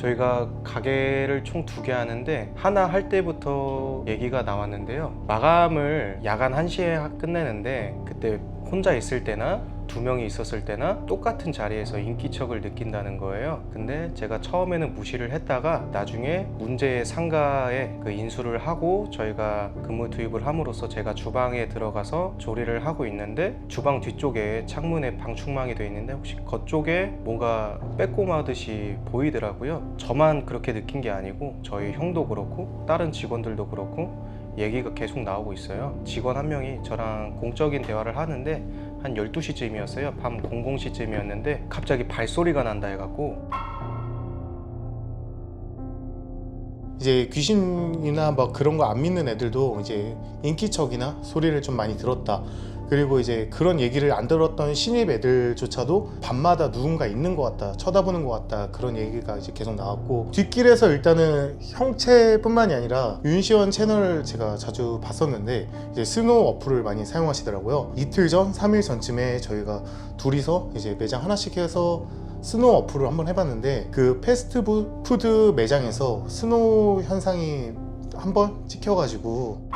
저희가 가게를 총 2개 하는데 하나 할 때부터 얘기가 나왔는데요. 마감을 야간 1시에 끝내는데 그때 혼자 있을 때나 2명이 있었을 때나 똑같은 자리에서 인기척을 느낀다는 거예요. 근데 제가 처음에는 무시를 했다가 나중에 문제의 상가에 그 인수를 하고 저희가 근무 투입을 함으로써 제가 주방에 들어가서 조리를 하고 있는데 주방 뒤쪽에 창문에 방충망이 되어 있는데 혹시 그쪽에 뭔가 빼꼼하듯이 보이더라고요. 저만 그렇게 느낀 게 아니고 저희 형도 그렇고 다른 직원들도 그렇고 얘기가 계속 나오고 있어요. 직원 한 명이 저랑 공적인 대화를 하는데 한 12시쯤이었어요. 밤 00시쯤이었는데 갑자기 발소리가 난다 해갖고 이제 귀신이나 막 그런 거 안 믿는 애들도 이제 인기척이나 소리를 좀 많이 들었다. 그리고 이제 그런 얘기를 안 들었던 신입 애들조차도 밤마다 누군가 있는 것 같다, 쳐다보는 것 같다, 그런 얘기가 이제 계속 나왔고, 뒷길에서 일단은 형체뿐만이 아니라 윤시원 채널을 제가 자주 봤었는데 이제 스노우 어플을 많이 사용하시더라고요. 이틀 전, 3일 전쯤에 저희가 둘이서 이제 매장 하나씩 해서 스노우 어플을 한번 해봤는데 그 패스트푸드 매장에서 스노우 현상이 한번 찍혀가지고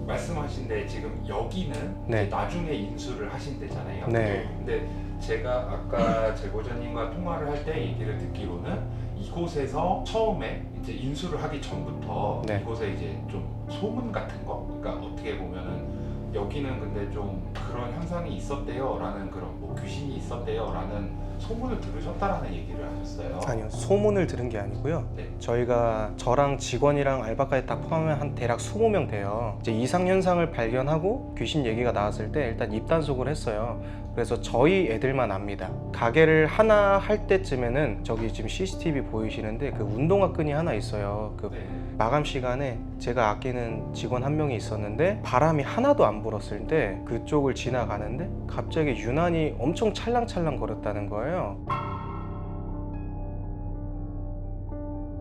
말씀하신데 지금 여기는 네. 이제 나중에 인수를 하신 데잖아요. 네. 근데 제가 아까 제보자님과 통화를 할 때 얘기를 듣기로는 이곳에서 처음에 이제 인수를 하기 전부터 네. 이곳에 이제 좀 소문 같은 거, 그러니까 어떻게 보면은 여기는 근데 좀 그런 현상이 있었대요라는 그런 뭐 귀신이 있었대요라는 소문을 들으셨다라는 얘기를 하셨어요. 아니요, 소문을 들은 게 아니고요. 네. 저희가 저랑 직원이랑 알바까지 다 포함하면 한 대략 20명 돼요. 이제 이상 현상을 발견하고 귀신 얘기가 나왔을 때 일단 입단속을 했어요. 그래서 저희 애들만 압니다. 가게를 하나 할 때쯤에는 저기 지금 CCTV 보이시는데 그 운동화 끈이 하나 있어요. 그 네. 마감 시간에 제가 아끼는 직원 한 명이 있었는데 바람이 하나도 안 불었을 때 그쪽을 지나가는데 갑자기 유난히 엄청 찰랑찰랑 거렸다는 거예요.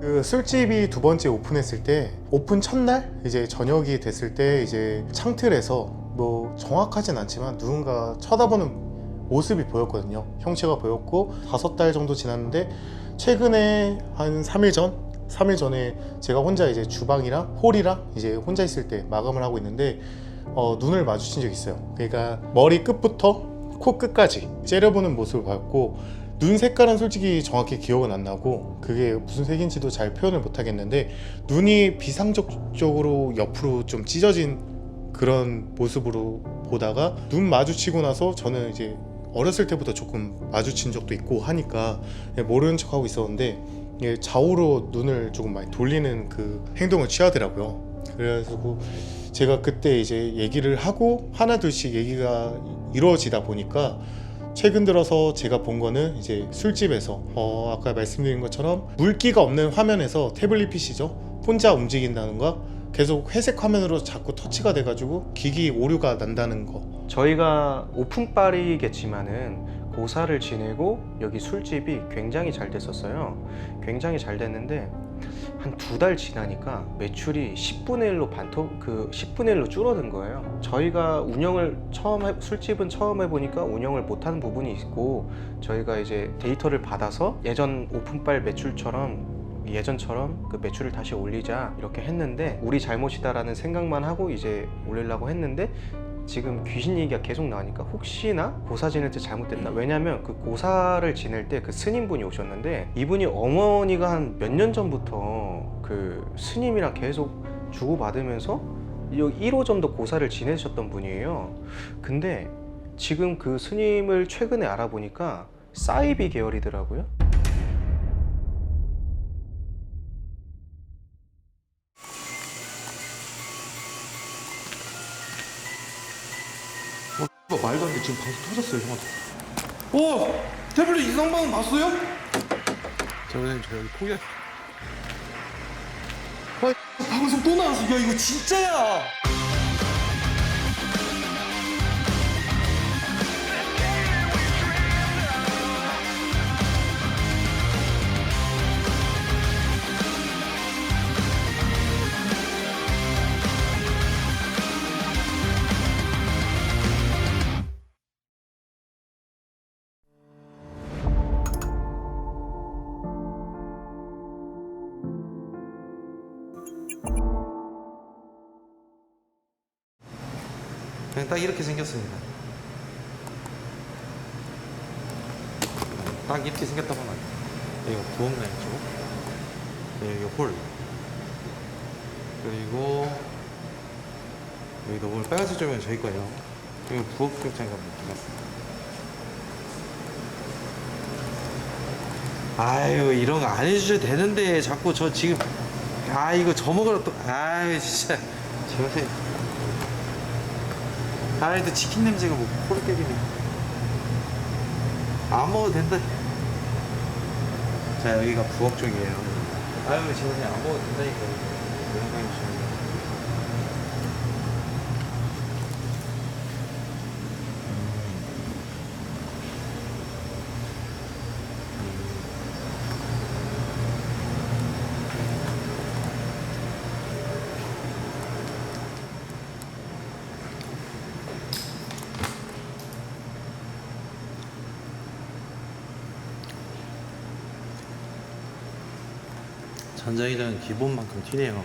그 술집이 2번째 오픈했을 때 오픈 첫날 이제 저녁이 됐을 때 이제 창틀에서 뭐 정확하진 않지만 누군가 쳐다보는 모습이 보였거든요. 형체가 보였고 5달 정도 지났는데 최근에 한 3일 전에 제가 혼자 이제 주방이랑 홀이랑 이제 혼자 있을 때 마감을 하고 있는데 눈을 마주친 적이 있어요. 그러니까 머리 끝부터 코 끝까지 째려보는 모습을 봤고 눈 색깔은 솔직히 정확히 기억은 안 나고 그게 무슨 색인지도 잘 표현을 못 하겠는데 눈이 비상적으로 옆으로 좀 찢어진 그런 모습으로 보다가 눈 마주치고 나서 저는 이제 어렸을 때부터 조금 마주친 적도 있고 하니까 모르는 척하고 있었는데 좌우로 눈을 조금 많이 돌리는 그 행동을 취하더라고요. 그래서 제가 그때 이제 얘기를 하고 하나둘씩 얘기가 이루어지다 보니까 최근 들어서 제가 본 거는 이제 술집에서 아까 말씀드린 것처럼 물기가 없는 화면에서 태블릿 PC죠. 혼자 움직인다는 거, 계속 회색 화면으로 자꾸 터치가 돼가지고 기기 오류가 난다는 거. 저희가 오픈빨이겠지만은 고사를 지내고 여기 술집이 굉장히 잘 됐었어요. 굉장히 잘 됐는데 한 2달 지나니까 매출이 10분의 1로 10분의 1로 줄어든 거예요. 저희가 운영을 술집은 처음 해보니까 운영을 못하는 부분이 있고 저희가 이제 데이터를 받아서 예전 오픈빨 매출처럼 예전처럼 그 매출을 다시 올리자 이렇게 했는데 우리 잘못이다라는 생각만 하고 이제 올리려고 했는데 지금 귀신 얘기가 계속 나오니까 혹시나 고사 지낼 때 잘못됐나? 왜냐면 그 고사를 지낼 때 그 스님분이 오셨는데 이분이 어머니가 한 몇 년 전부터 그 스님이랑 계속 주고받으면서 1호점도 고사를 지내셨던 분이에요. 근데 지금 그 스님을 최근에 알아보니까 사이비 계열이더라고요. 말도 안 돼. 지금 방송 터졌어요, 형한테. 태블릿 이상방은 봤어요? 선생님, 저 여기 포기할. 방송 또 나왔어. 야, 이거 진짜야. 그냥 딱 이렇게 생겼습니다. 딱 이렇게 생겼다고 하면 여기가 부엌 라인이죠. 여기 홀. 그리고 여기도 오늘 빨간색 조명은 저희 거예요. 여기 부엌 쪽장가 맞습니다. 아유 이런 거 안 해주셔도 되는데 자꾸 저 지금 이거 저 먹으러 또 아유 진짜 저새 또 치킨 냄새가 뭐 코를 때리네. 안 먹어도 된다. 자 여기가 부엌 쪽이에요. 아유 저새 안 먹어도 된다니까. 전자기장은 기본만큼 튀네요.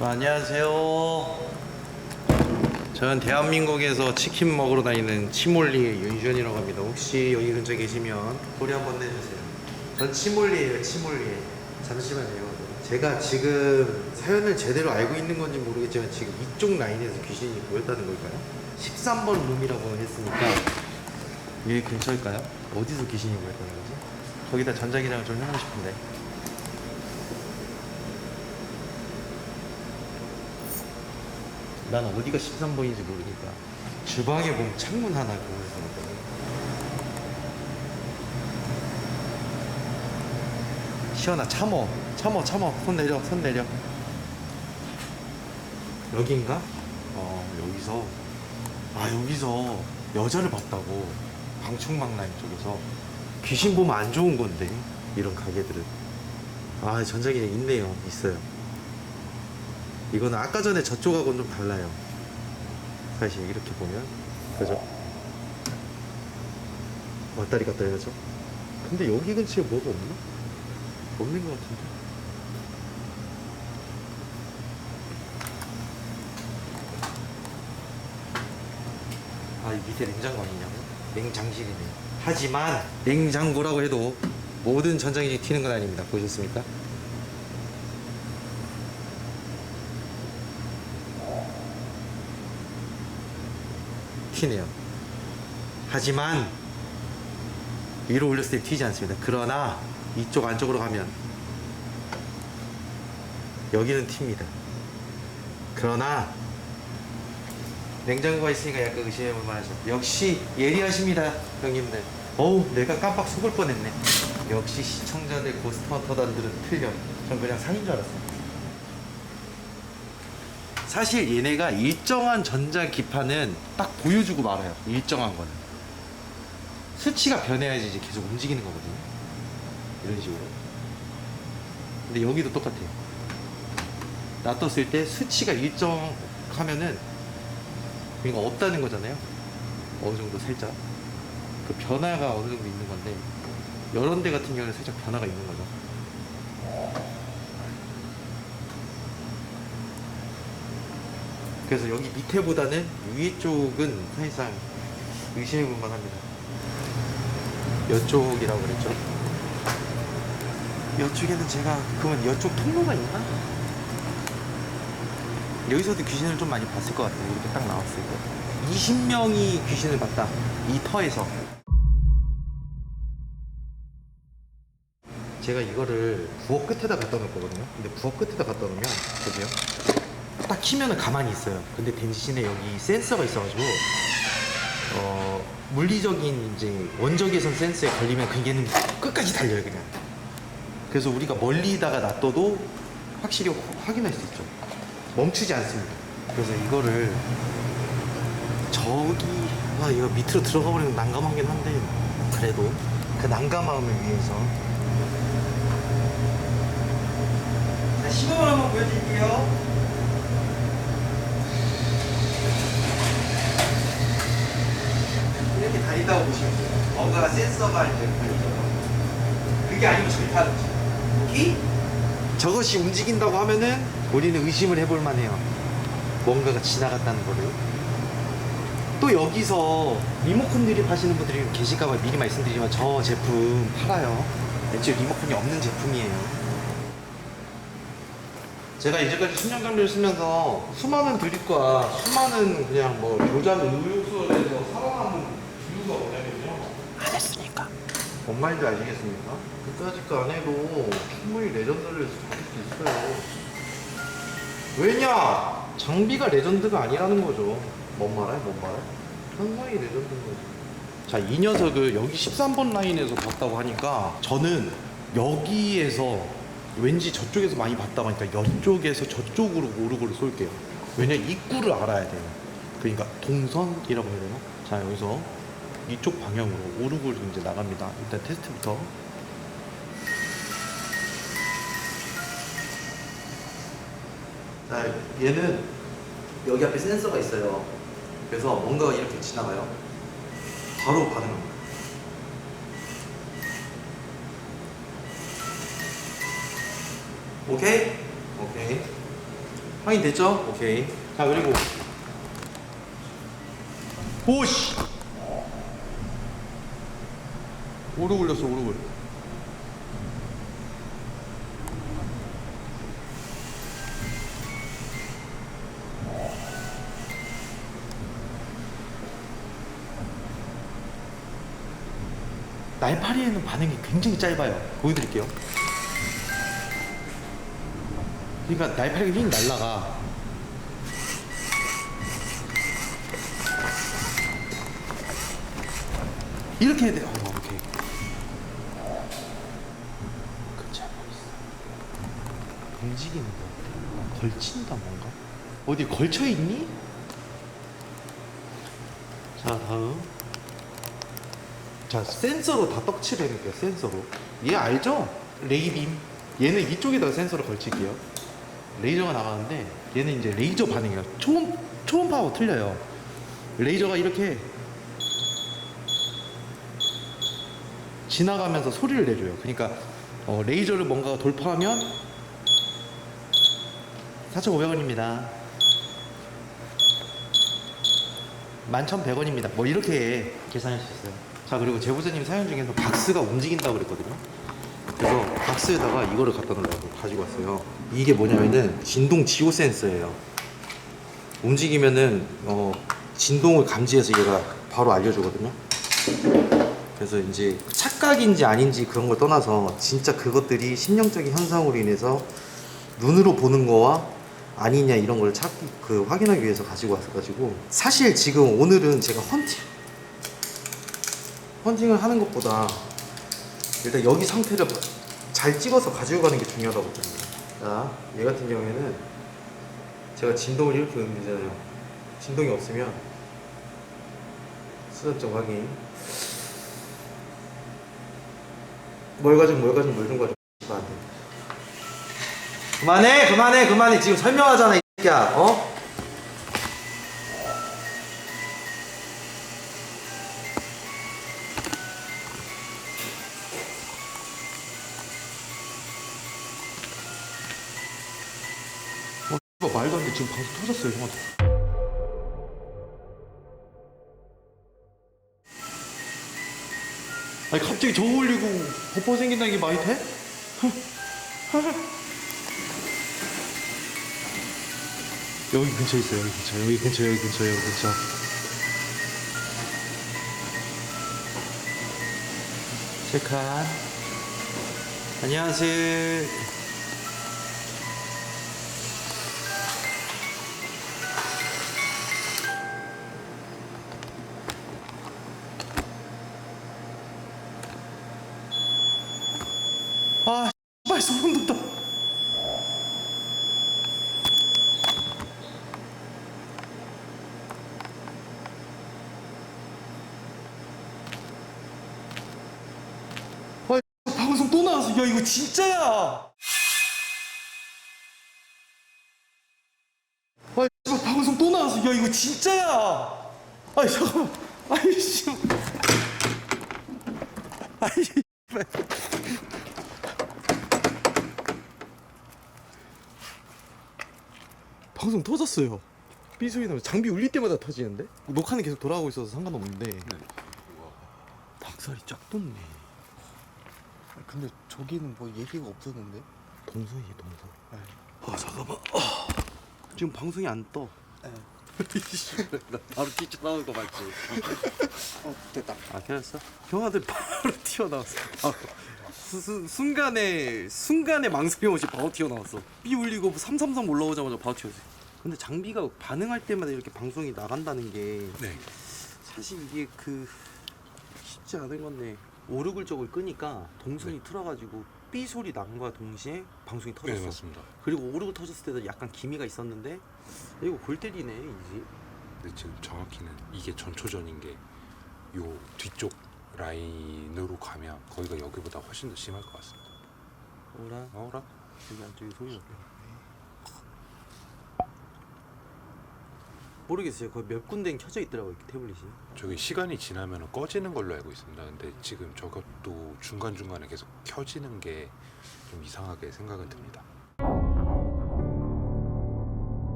안녕하세요. 저는 대한민국에서 치킨 먹으러 다니는 치몰리의 윤시원이라고 합니다. 혹시 여기 근처에 계시면 소리 한번 내주세요. 전 치몰리예요, 치몰리. 잠시만요. 제가 지금 사연을 제대로 알고 있는 건지 모르겠지만 지금 이쪽 라인에서 귀신이 보였다는 걸까요? 13번 룸이라고 했으니까 여기 근처일까요? 어디서 귀신이 보였다는 거지? 거기다 전자기장을 좀 해보고 싶은데. 난 어디가 13번인지 모르니까 주방에 보면 창문 하나 보면서 시원아 참어 손 내려 여긴가? 여기서 여자를 봤다고 방충망 라인 쪽에서. 귀신 보면 안 좋은 건데 이런 가게들은. 전자기장 있네요. 있어요. 이거는 아까 전에 저쪽하고는 좀 달라요. 사실 이렇게 보면 그죠? 왔다리 갔다리 하죠? 근데 여기 근처에 뭐가 없나? 없는 것 같은데. 이 밑에 냉장고 아니냐고? 냉장실이네. 하지만 냉장고라고 해도 모든 전자기장이 튀는 건 아닙니다. 보셨습니까? 튀네요. 하지만 위로 올렸을 때 튀지 않습니다. 그러나 이쪽 안쪽으로 가면 여기는 튑니다. 그러나 냉장고가 있으니까 약간 의심해볼 만하죠. 역시 예리하십니다, 형님들. 내가 깜빡 속을 뻔했네. 역시 시청자들 고스트헌터단들은 틀려. 전 그냥 산인 줄 알았어요. 사실 얘네가 일정한 전자기판은 딱 보여주고 말아요. 일정한 거는 수치가 변해야지 이제 계속 움직이는 거거든요. 이런 식으로. 근데 여기도 똑같아요. 놔뒀을 때 수치가 일정하면은 그러니까 없다는 거잖아요. 어느 정도 살짝 그 변화가 어느 정도 있는 건데, 이런 데 같은 경우는 살짝 변화가 있는 거죠. 그래서 여기 밑에보다는 위에 쪽은 사실상 의심해볼만 합니다. 이쪽이라고 그랬죠. 이쪽에는 제가 그러면 이쪽 통로가 있나? 여기서도 귀신을 좀 많이 봤을 것 같아요. 이렇게 딱 나왔을 때 20명이 귀신을 봤다, 이 터에서. 제가 이거를 부엌 끝에다 갖다 놓을 거거든요. 근데 부엌 끝에다 갖다 놓으면 보세요, 딱 키면은 가만히 있어요. 근데 대신에 여기 센서가 있어가지고 물리적인 이제 원적외선 센서에 걸리면 그게는 끝까지 달려요, 그냥. 그래서 우리가 멀리다가 놔둬도 확실히 확인할 수 있죠. 멈추지 않습니다. 그래서 이거를 이거 밑으로 들어가 버리면 난감하긴 한데, 그래도 그 난감함을 위해서 자, 시범을 한번 보여드릴게요. 이렇게 다닌다고 보시면 돼요. 뭔가 센서가 이제 걸리죠. 그게 아니면 절대 안 움직여. 오케이? 저것이 움직인다고 하면은 우리는 의심을 해볼 만해요. 뭔가가 지나갔다는 거를. 또 여기서 리모컨 드립 하시는 분들이 계실까봐 미리 말씀드리지만 저 제품 팔아요. 왠지 리모컨이 없는 제품이에요. 제가 이제까지 10년 정도를 쓰면서 수많은 드립과 수많은 그냥 뭐 교장 의료소에서 살아남은 이유가 뭐냐면요. 안 했으니까. 뭔 말인지 아시겠습니까? 그까짓 거 안 해도 충분히 레전드를 잡을 수 있어요. 왜냐? 장비가 레전드가 아니라는 거죠. 뭔 말해? 뭔 말해? 현상이 레전드인 거죠. 자, 이 녀석을 여기 13번 라인에서 봤다고 하니까 저는 여기에서 왠지 저쪽에서 많이 봤다고 하니까 이쪽에서 저쪽으로 오르골을 쏠게요. 왜냐면 입구를 알아야 돼요. 그러니까 동선이라고 해야 되나? 자, 여기서 이쪽 방향으로 오르골이 이제 나갑니다. 일단 테스트부터. 자, 얘는 여기 앞에 센서가 있어요. 그래서 뭔가가 이렇게 지나가요. 바로 반응합니다. 오케이? 오케이. 확인됐죠? 오케이. 자, 그리고 오씨! 오르 굴렸어, 오르 굴. 날파리에는 반응이 굉장히 짧아요. 보여드릴게요. 그러니까 날파리가 휙 날라가. 이렇게 해야 돼요. 오케이. 그치, 움직이는 거. 걸친다, 뭔가. 어디 걸쳐있니? 자, 다음. 자, 센서로 다 떡칠을 해볼게요. 센서로. 얘 알죠? 레이빔. 얘는 이쪽에다가 센서를 걸칠게요. 레이저가 나가는데 얘는 이제 레이저 반응이에요. 초음파하고 틀려요. 레이저가 이렇게 지나가면서 소리를 내줘요. 그러니까 레이저를 뭔가 돌파하면 4,500원입니다. 11,100원입니다. 뭐 이렇게 계산할 수 있어요. 자, 그리고 제보자님 사연 중에서 박스가 움직인다고 그랬거든요. 그래서 박스에다가 이거를 갖다 놓으려고 가지고 왔어요. 이게 뭐냐면은 진동 지오 센서예요. 움직이면은 진동을 감지해서 얘가 바로 알려주거든요. 그래서 이제 착각인지 아닌지 그런 걸 떠나서 진짜 그것들이 심령적인 현상으로 인해서 눈으로 보는 거와 아니냐 이런 걸 확인하기 위해서 가지고 왔어가지고, 사실 지금 오늘은 제가 헌팅을 하는 것보다 일단 여기 상태를 잘 찍어서 가지고 가는 게 중요하다고 봅니다. 자, 얘 같은 경우에는 제가 진동을 이렇게 의미잖아요. 진동이 없으면 수납점 확인. 뭘 가지고 뭘 가지고 안 돼. 그만해. 지금 설명하잖아, 이 새끼야. 말도 안 돼. 지금 방송 터졌어요, 형한테. 아니, 갑자기 저거 올리고 버퍼 생긴다는 게 말이 돼? 여기 근처에 있어요. 여기 근처. 체크한. 안녕하세요. 아, 씨발, 소름 돋다. 아, 방송 또 나왔어. 야, 이거 진짜야. 아, 씨발, 방송 또 나왔어. 야, 이거 진짜야. 아, 잠깐만. 아이씨. 방송 터졌어요. 삐 소리 나면 장비 울릴 때마다 터지는데? 녹화는 계속 돌아가고 있어서 상관없는데. 닭살이 쫙 돋네. 근데 저기는 뭐 얘기가 없었는데. 동선이에요, 동선. 아 잠깐만. 지금 방송이 안 떠. 나 바로 뛰쳐나오는 거 맞지? 됐다. 아 켜졌어? 형아들 바로 튀어나왔어. 순간에 망설임 없이 바로 튀어나왔어. 삐 울리고 333 올라오자마자 바로 튀어졌어. 근데 장비가 반응할 때마다 이렇게 방송이 나간다는 게 사실 이게 쉽지 않은 건데 오르글 쪽을 끄니까 동선이 틀어가지고 삐 소리 난과 동시에 방송이 터졌어. 네, 맞습니다. 그리고 오르글 터졌을 때도 약간 기미가 있었는데 이거 골 때리네 이제. 근데 지금 정확히는 이게 전초전인 게 요 뒤쪽 라인으로 가면 거기가 여기보다 훨씬 더 심할 것 같습니다. 어라? 여기 안쪽에 소리가 모르겠어요. 거의 몇 군데는 켜져 있더라고요, 이렇게 태블릿이. 저기 시간이 지나면 꺼지는 걸로 알고 있습니다. 근데 지금 저것도 중간중간에 계속 켜지는 게 좀 이상하게 생각은 듭니다.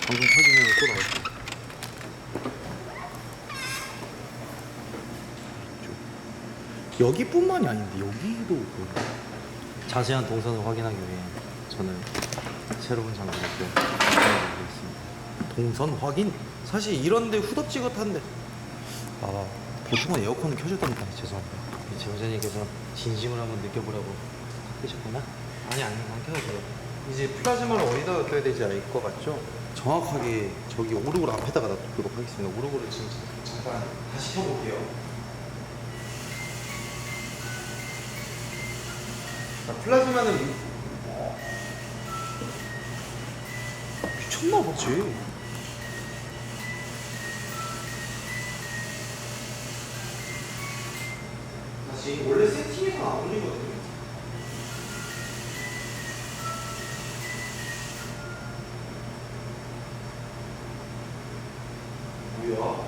방송 터지면 또 나오죠. 여기뿐만이 아닌데 여기도 자세한 동선을 확인하기 위해 저는 새로운 장비를 또 사용하겠습니다. 동선 확인? 사실 이런데 후덥지겁한데 보통은 에어컨을 켜줬답니다. 죄송합니다. 제 여자님께서 진심을 한번 느껴보라고 바꾸셨구나? 아니 안 켜도 돼요. 이제 플라즈마를 어디다 둬야 될지 알 것 같죠? 정확하게 저기 오르골 앞에다가 놔두도록 하겠습니다. 오르골을 지금 잠깐 다시 켜볼게요. 자, 플라즈마는 미쳤나 보지. 다시 원래 세팅에서 안 올리거든요. 뭐야?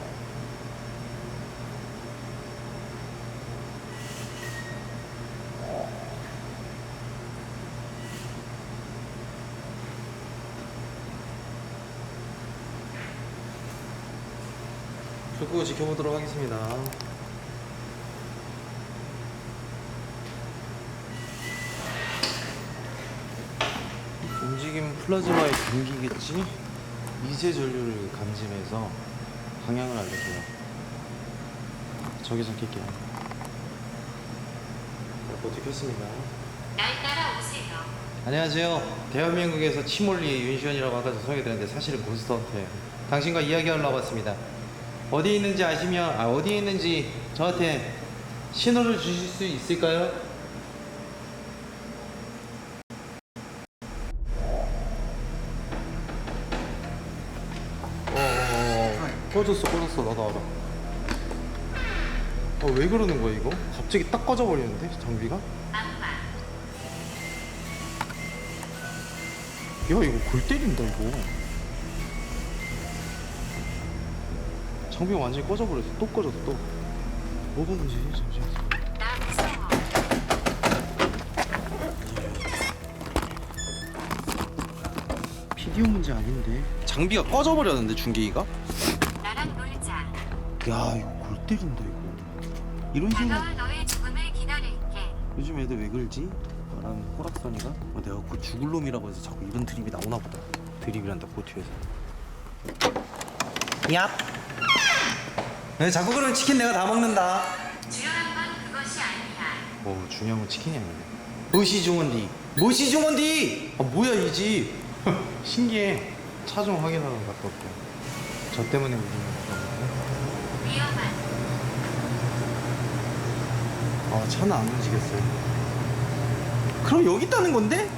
끄고 지켜보도록 하겠습니다. 움직임 플라즈마의 분기겠지? 미세 전류를 감지해서 방향을 알려줘요. 저기서 낄게요. 보트 켰습니다. 날 따라오세요. 안녕하세요. 대한민국에서 치몰리의 윤시원이라고 아까 저 소개드렸는데 사실은 고스트헌터예요. 당신과 이야기하려고 왔습니다. 어디에 있는지 아시면 어디에 있는지 저한테 신호를 주실 수 있을까요? 꺼졌어 나도 알아. 왜 그러는 거야 이거? 갑자기 딱 꺼져버리는데 장비가? 야 이거 골 때린다 이거. 장비가 완전히 꺼져버렸어. 또 꺼졌어 또. 뭐가 문제지? 잠시만. 나 무서워. 비디오 문제 아닌데. 장비가 꺼져버렸는데 중계기가? 나랑 놀자. 야 이거 골 때린다 이거. 이런 식으로 다가올 너의 죽음을 기다릴게. 요즘 애들 왜 그러지? 나랑 호락선이가? 내가 그 죽을 놈이라고 해서 자꾸 이런 드립이 나오나 보다. 드립이란다 고트에서. 얍! 네, 자꾸 그러면 치킨 내가 다 먹는다. 중요한 건 그것이 아니야. 중요한 건 치킨이 아니네. 무시 중원디. 무시 중원디! 뭐야 이 집. 신기해. 차 좀 확인하러 갔다 올게. 저 때문에 우리는 위험한. 차는 안 움직였어요. 그럼 여기 있다는 건데?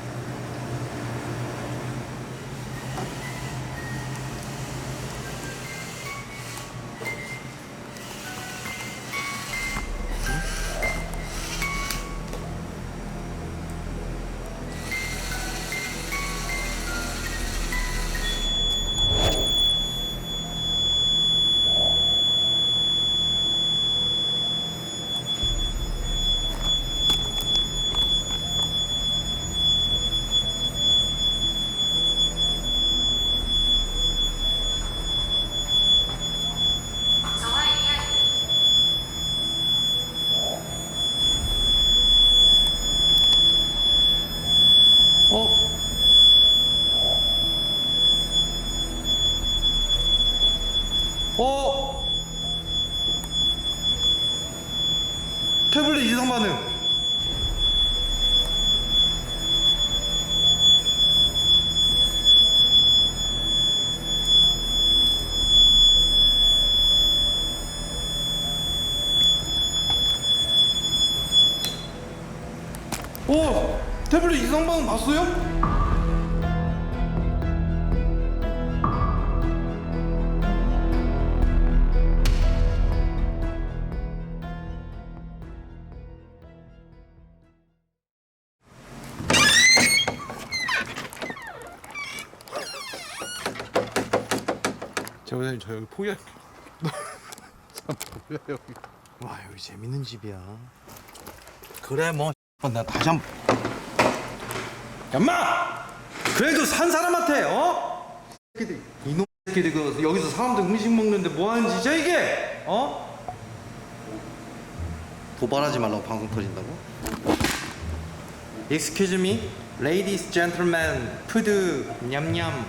태블릿 이상 반응. 태블릿 이상 반응 봤어요? 제보자님 저 여기 포기할게요. 와 여기 재밌는 집이야. 그래 뭐 나 다시 한번 얌마! 그래도 산 사람한테 새끼들 이놈 새끼들 그 여기서 사람들 음식 먹는데 뭐 하는 짓이야 이게? 도발하지 말라고 방송 터진다고? Excuse me, ladies, gentlemen, 푸드 냠냠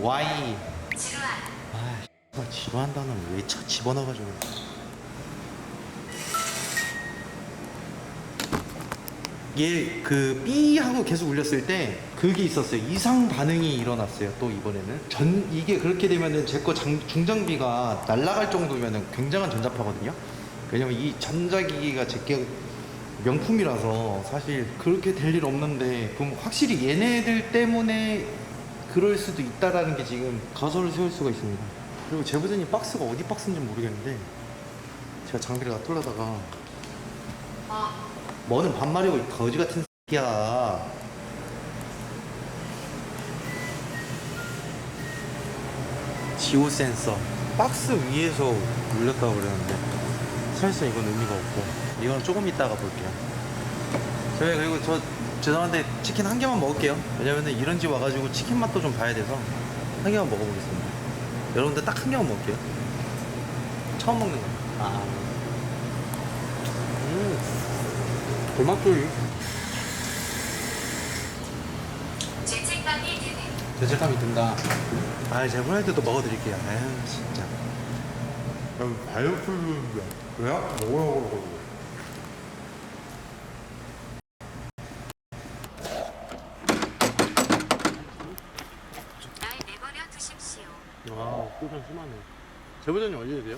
와이. 지루한 지루한다는 왜 차 집어넣어가지고. 얘 그 삐 하고 계속 울렸을 때 그게 있었어요. 이상 반응이 일어났어요. 또 이번에는 이게 그렇게 되면은 제 거 중장비가 날아갈 정도면은 굉장한 전자파거든요. 왜냐면 이 전자기기가 제게 명품이라서 사실 그렇게 될 일 없는데, 그럼 확실히 얘네들 때문에 그럴 수도 있다라는 게 지금 가설을 세울 수가 있습니다. 그리고 제보자님 박스가 어디 박스인지 모르겠는데 제가 장비를 놔두려다가 뭐는 반말이고 이 거지 같은 새끼야. 지오 센서 박스 위에서 울렸다고 그러는데 사실상 이건 의미가 없고 이건 조금 이따가 볼게요. 저희 그리고 저 죄송한데 치킨 한 개만 먹을게요. 왜냐면은 이런 집 와가지고 치킨 맛도 좀 봐야 돼서 한 개만 먹어보겠습니다. 여러분들 딱 한 개만 먹을게요. 처음 먹는 거. 골맛조이. 죄책감이 드는 죄책감이 든다. 제가 후라이드도 먹어드릴게요. 에휴 진짜. 다이어트인데 왜? 먹으라고. 날 내버려 두십시오. 고장 심하네. 제보자님 어디 계세요?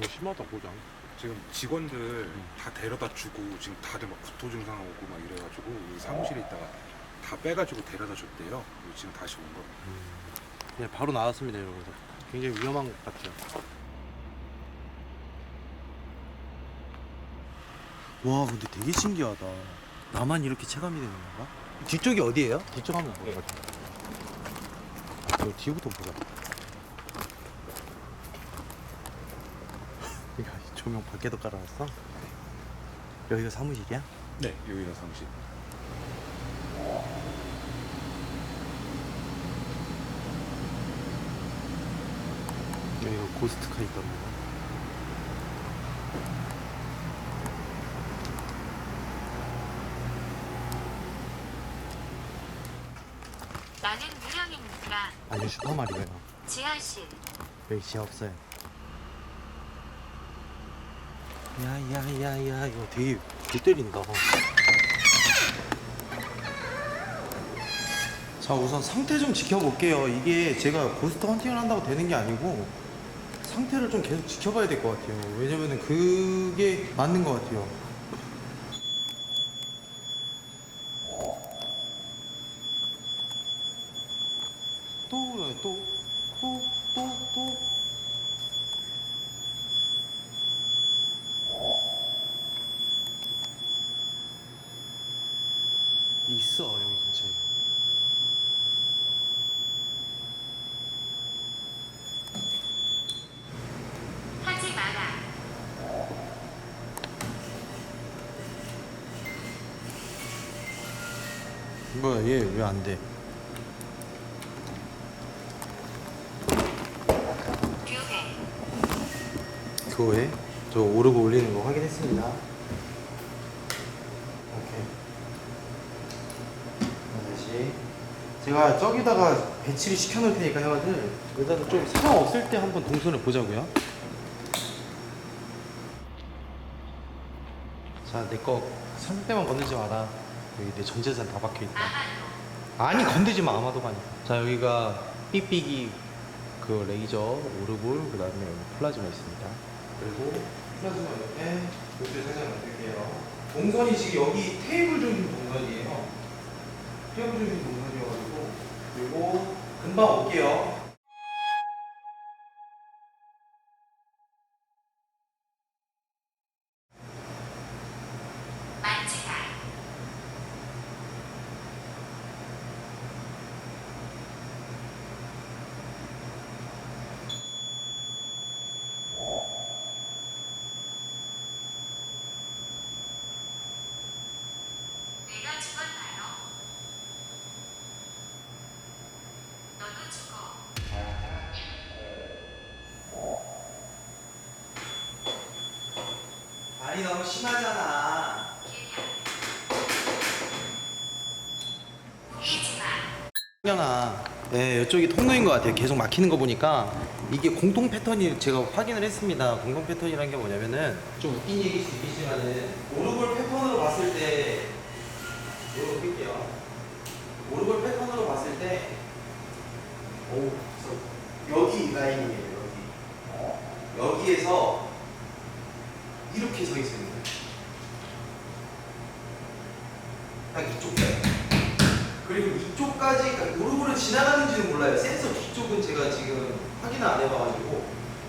심하다 고장. 지금 직원들 다 데려다 주고 지금 다들 막 구토 증상 오고 막 이래가지고 이 사무실에 있다가 다 빼가지고 데려다 줬대요. 지금 다시 온 거. 네, 바로 나왔습니다 여러분. 굉장히 위험한 것 같아요. 와 근데 되게 신기하다. 나만 이렇게 체감이 되는 건가? 뒤쪽이 어디예요? 뒤쪽 한번 보자. 저 뒤부터 보자. 이거 조명 밖에도 깔아놨어? 여기가 사무실이야? 네, 여기가 사무실. 여기가 고스트카 있던 거. 나는 유령이니까. 아니 슈퍼마리오야. 지하실 여기 지하 없어요. 야야야야 이거 되게 개 때린다. 자 우선 상태 좀 지켜볼게요. 이게 제가 고스트 헌팅을 한다고 되는 게 아니고 상태를 좀 계속 지켜봐야 될 것 같아요. 왜냐면은 그게 맞는 것 같아요. 또 그래 또 있어 여기 근처에. 하지 마라. 뭐야 얘 왜 안 돼? 교회 교회? 저 오르고 올리는 거 확인했습니다. 오케이. 다시 제가 저기다가 배치를 시켜놓을 테니까 형아들 여기다가 좀 사람 없을 때 한번 동선을 보자고요. 자, 내 거 상대만 건들지 마라. 여기 내 전재산 다 박혀있다. 아니 건들지 마. 아마도가 아니야. 자, 여기가 삑삑이 그 레이저 오르골 그 다음에 여기 플라즈마 있습니다. 그리고 플라즈마 옆에 이렇게 살짝 만들게요. 동선이 지금 여기 테이블 중심 동선이에요. 테이블 중심 동선이어가지고 그리고 금방 올게요. 만지다. 내가 죽었나요? 너도 죽어. 말이 너무 심하잖아. 우기지 마. 승현아, 네, 이쪽이 통로인 것 같아요. 계속 막히는 거 보니까 이게 공통 패턴이 제가 확인을 했습니다. 공통 패턴이라는 게 뭐냐면은 좀 웃긴 얘기일 수 있겠지만은 오르골 패턴으로 봤을 때 이거 볼게요. 오르골 패턴으로 봤을 때 여기 라인이에요. 여기에서 이렇게 서 있습니다. 딱 이쪽까지. 그리고 이쪽까지, 그러니까 오르골을 지나가는지는 몰라요. 센서 뒤쪽은 제가 지금 확인을 안 해봐가지고.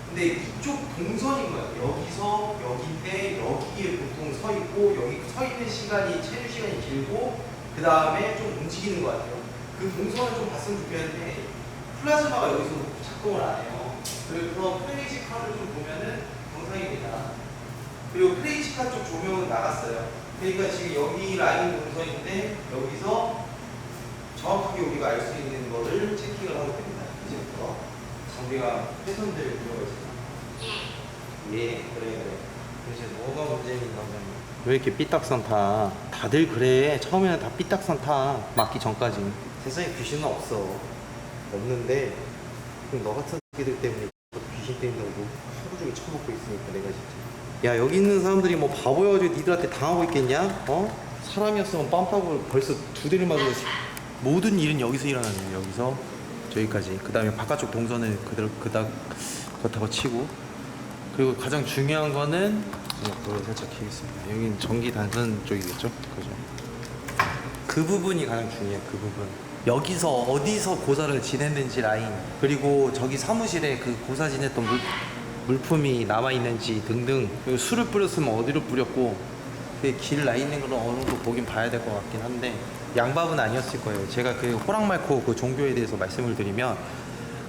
근데 이쪽 동선인 거예요. 여기서 여기인데 여기에 보통 서 있고, 여기 서 있는 시간이, 체류 시간이 길고, 그 다음에 좀 움직이는 것 같아요. 그 동선을 좀 봤으면 좋겠는데, 플라즈마가 여기서 작동을 안 해요. 그래서 프레이지카를 좀 보면은 정상입니다. 그리고 프레이지카 쪽 조명은 나갔어요. 그러니까 지금 여기 라인 동선인데, 여기서 정확하게 우리가 알 수 있는 거를 체킹을 하게 됩니다. 이제부터 장비가 패턴들을 들어가 있어요. 예, 그래. 그래서 뭐가 문제인 거냐면 왜 이렇게 삐딱선 타? 다들 그래. 처음에는 다 삐딱선 타. 맞기 전까지. 세상에 귀신은 없어. 없는데 그럼 너 같은 새끼들 때문에 귀신 때린다고 하루 종일 처먹고 있으니까 내가 진짜. 야, 여기 있는 사람들이 뭐 바보여가지고 니들한테 당하고 있겠냐? 어? 사람이었으면 빰빠고 벌써 2대를 맞았어. 모든 일은 여기서 일어나는 거예요. 여기서 저기까지. 그 다음에 바깥쪽 동선을 그대로 그렇다고 치고. 그리고 가장 중요한 거는 그걸 살짝 키겠습니다. 여기는 전기 단선 쪽이겠죠? 그죠? 그 부분이 가장 중요해요. 그 부분. 여기서 어디서 고사를 지냈는지 라인, 그리고 저기 사무실에 그 고사 지냈던 물품이 남아있는지 등등, 그리고 술을 뿌렸으면 어디로 뿌렸고, 그 길 라인인 걸 어느 정도 보긴 봐야 될 것 같긴 한데 양밥은 아니었을 거예요. 제가 그 호랑말코 그 종교에 대해서 말씀을 드리면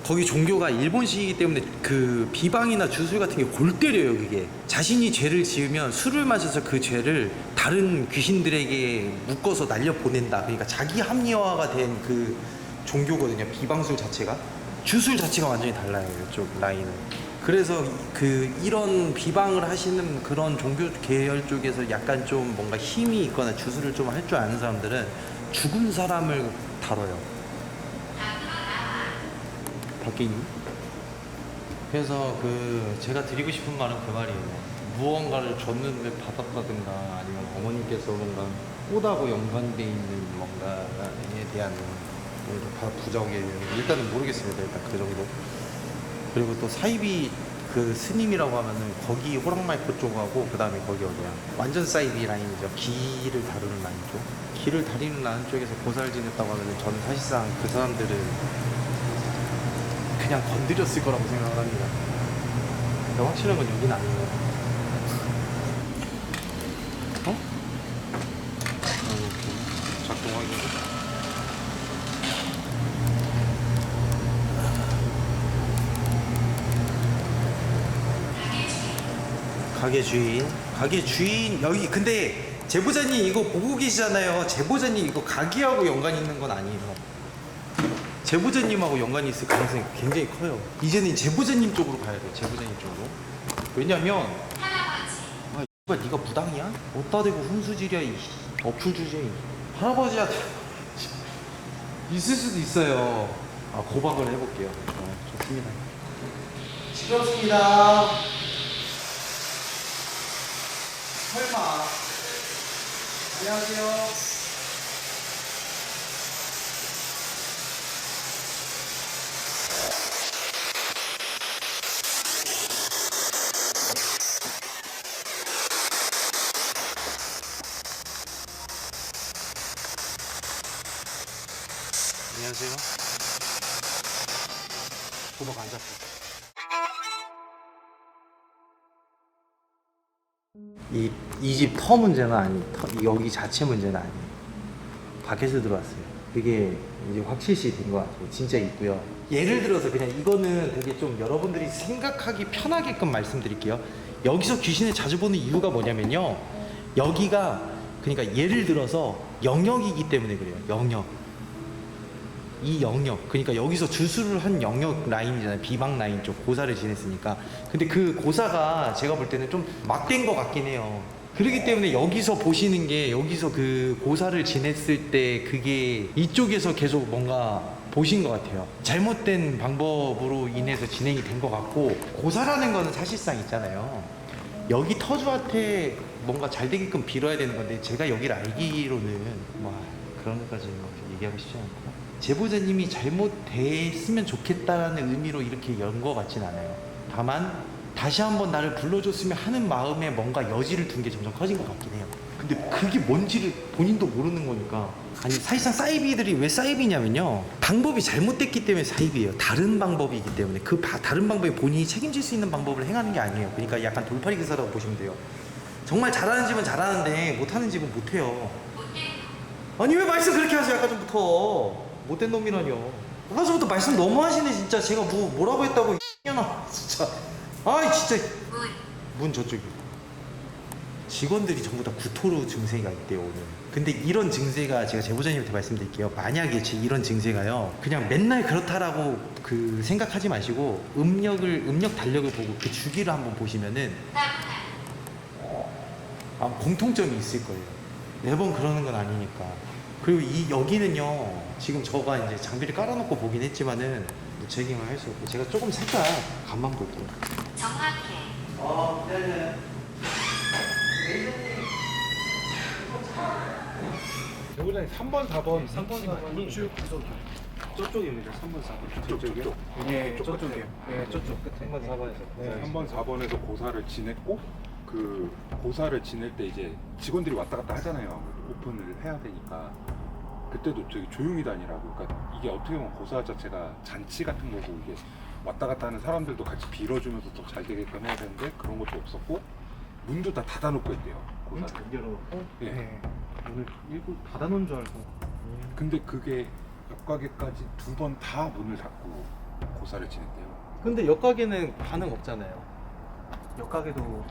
거기 종교가 일본식이기 때문에 그 비방이나 주술 같은 게 골 때려요. 그게 자신이 죄를 지으면 술을 마셔서 그 죄를 다른 귀신들에게 묶어서 날려보낸다. 그러니까 자기 합리화가 된 그 종교거든요. 비방술 자체가. 주술 자체가 완전히 달라요. 이쪽 라인은. 그래서 그 이런 비방을 하시는 그런 종교 계열 쪽에서 약간 좀 뭔가 힘이 있거나 주술을 좀 할 줄 아는 사람들은 죽은 사람을 다뤄요. 밖에 있니? 그래서 그 제가 드리고 싶은 말은 그 말이에요. 무언가를 줬는데 받았다든가 아니면 어머니께서 뭔가 꽃하고 연관돼 있는 뭔가에 대한 부적이에요. 일단은 모르겠습니다. 일단 그 정도. 그리고 또 사이비 그 스님이라고 하면은 거기 호랑말코 쪽하고 그 다음에 거기 어디야? 완전 사이비 라인이죠. 기를 다루는 라인 쪽. 기를 다루는 라인 쪽에서 고사를 지냈다고 하면은 저는 사실상 그 사람들을 그냥 건드렸을 거라고 생각을 합니다. 근데 확실한 건 여긴 아니에요. 어? 이렇게 작동하고. 가게 주인 여기. 근데 제보자님 이거 보고 계시잖아요. 제보자님 이거 가게하고 연관이 있는 건 아니에요. 제보자님하고 연관이 있을 가능성이 굉장히 커요. 이제는 제보자님 쪽으로 가야 돼요. 제보자님 쪽으로. 왜냐면 아 이거 네가 무당이야? 어디다 대고 훈수질이야 이 어플 주제. 할아버지야. 있을 수도 있어요. 고박을 해볼게요. 좋습니다. 시끄럽습니다. 설마. 안녕하세요. 안녕하세요. 고박 안 잡고. 이 집 터 문제는 여기 자체 문제는 아니에요. 밖에서 들어왔어요. 그게 이제 확실시 된 것 같아요. 진짜 있고요. 예를 들어서 그냥 이거는 되게 좀 여러분들이 생각하기 편하게끔 말씀드릴게요. 여기서 귀신을 자주 보는 이유가 뭐냐면요. 여기가 그러니까 예를 들어서 영역이기 때문에 그래요. 영역. 이 영역, 그러니까 여기서 주술을 한 영역 라인이잖아요. 비방 라인 쪽 고사를 지냈으니까. 근데 그 고사가 제가 볼 때는 좀 막된 것 같긴 해요. 그렇기 때문에 여기서 보시는 게 여기서 그 고사를 지냈을 때 그게 이쪽에서 계속 뭔가 보신 것 같아요. 잘못된 방법으로 인해서 진행이 된 것 같고, 고사라는 거는 사실상 있잖아요. 여기 터주한테 뭔가 잘 되게끔 빌어야 되는 건데, 제가 여기를 알기로는 그런 것까지 얘기하고 싶지 않고, 제보자님이 잘못됐으면 좋겠다라는 의미로 이렇게 연 것 같진 않아요. 다만 다시 한번 나를 불러줬으면 하는 마음에 뭔가 여지를 둔 게 점점 커진 것 같긴 해요. 근데 그게 뭔지를 본인도 모르는 거니까. 아니, 사실상 사이비들이 왜 사이비냐면요, 방법이 잘못됐기 때문에 사이비예요. 다른 방법이기 때문에. 다른 방법이 본인이 책임질 수 있는 방법을 행하는 게 아니에요. 그러니까 약간 돌팔이 기사라고 보시면 돼요. 정말 잘하는 집은 잘하는데 못하는 집은 못해요. 아니, 왜 말씀 그렇게 하세요? 아까 전부터 못된 놈이라뇨. 아까 전부터 말씀 너무 하시네. 진짜 제가 뭐라고 했다고 이년아 진짜. 아이 진짜. 문 저쪽이. 직원들이 전부 다 구토로 증세가 있대요 오늘. 근데 이런 증세가, 제가 제보자님한테 말씀드릴게요. 만약에 이런 증세가요, 그냥 맨날 그렇다라고 생각하지 마시고 음력 달력을 보고 그 주기를 한번 보시면은 공통점이 있을 거예요. 매번 그러는 건 아니니까. 그리고 여기는요, 지금 저가 이제 장비를 깔아놓고 보긴 했지만은 무책임을 할 수 없고, 제가 조금 살짝 간만 볼게요. 정확해. 네네. 대부장님 3번, 4번, 3번, 4번 쭉 저쪽입니다. 3번, 4번. 저쪽이요? 네, 저쪽이요. 네, 저쪽 끝에. 3번, 4번에서. 네, 3번, 4번에서 고사를 지냈고, 그 고사를 지낼 때 이제 직원들이 왔다 갔다 하잖아요. 오픈을 해야 되니까. 그때도 되게 조용히 다니라고. 그러니까 이게 어떻게 보면 고사 자체가 잔치 같은 거고, 이게 왔다 갔다 하는 사람들도 같이 빌어주면서 더 잘 되게끔 해야 되는데 그런 것도 없었고, 문도 다 닫아놓고 있대요. 고사. 열어놓고? 예. 네. 오늘 일부 닫아놓은 줄 알고. 근데 그게 옆가게까지 2번 다 문을 닫고 고사를 지냈대요. 근데 옆가게는 반응 없잖아요. 옆가게도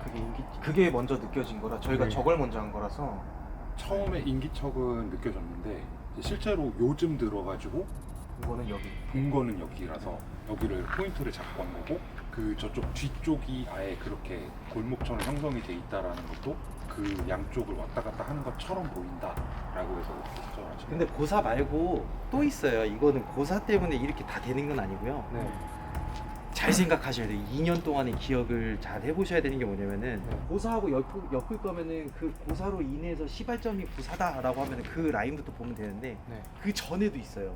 그게 먼저 느껴진 거라 저희가 네. 저걸 먼저 한 거라서. 처음에 인기척은 느껴졌는데 이제 실제로 요즘 들어가지고 이거는 여기. 본 거는 여기라서 여기를 포인트를 잡고 한 거고, 그 저쪽 뒤쪽이 아예 그렇게 골목처럼 형성이 돼 있다라는 것도 그 양쪽을 왔다 갔다 하는 것처럼 보인다라고 해서 그렇게 추정하시죠. 근데 고사 말고 또 있어요. 이거는 고사 때문에 이렇게 다 되는 건 아니고요. 네. 잘 생각하셔야 돼요. 2년 동안의 기억을 잘 해보셔야 되는 게 뭐냐면은, 네. 고사하고 엮을 거면은 그 고사로 인해서 시발점이 부사다라고 하면은 그 라인부터 보면 되는데, 네. 그 전에도 있어요.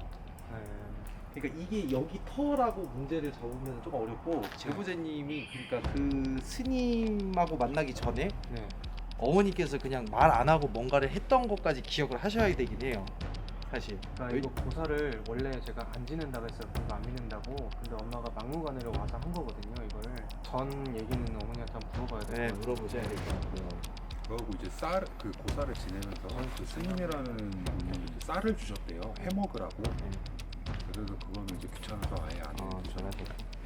그러니까 이게 여기 터라고 문제를 잡으면 좀 어렵고, 제보자님이 그러니까 그 스님하고 만나기 전에 네. 어머니께서 그냥 말 안 하고 뭔가를 했던 것까지 기억을 하셔야 되긴 해요. 사실. 그러니까 이거 고사를 원래 제가 안 지낸다고 했어요. 그거 안 믿는다고. 근데 엄마가 막무가내로 와서 한 거거든요. 이거를. 전 얘기는 어머니한테 한번 물어봐야 네, 돼요. 물어보셔야 될 것 같고요. 그리고 이제 그 고사를 지내면서 그 스님이라는 분이 이제 쌀을 주셨대요. 해 먹으라고. 그래서 그거는 이제 귀찮아서 아예 안 해요. 전화도.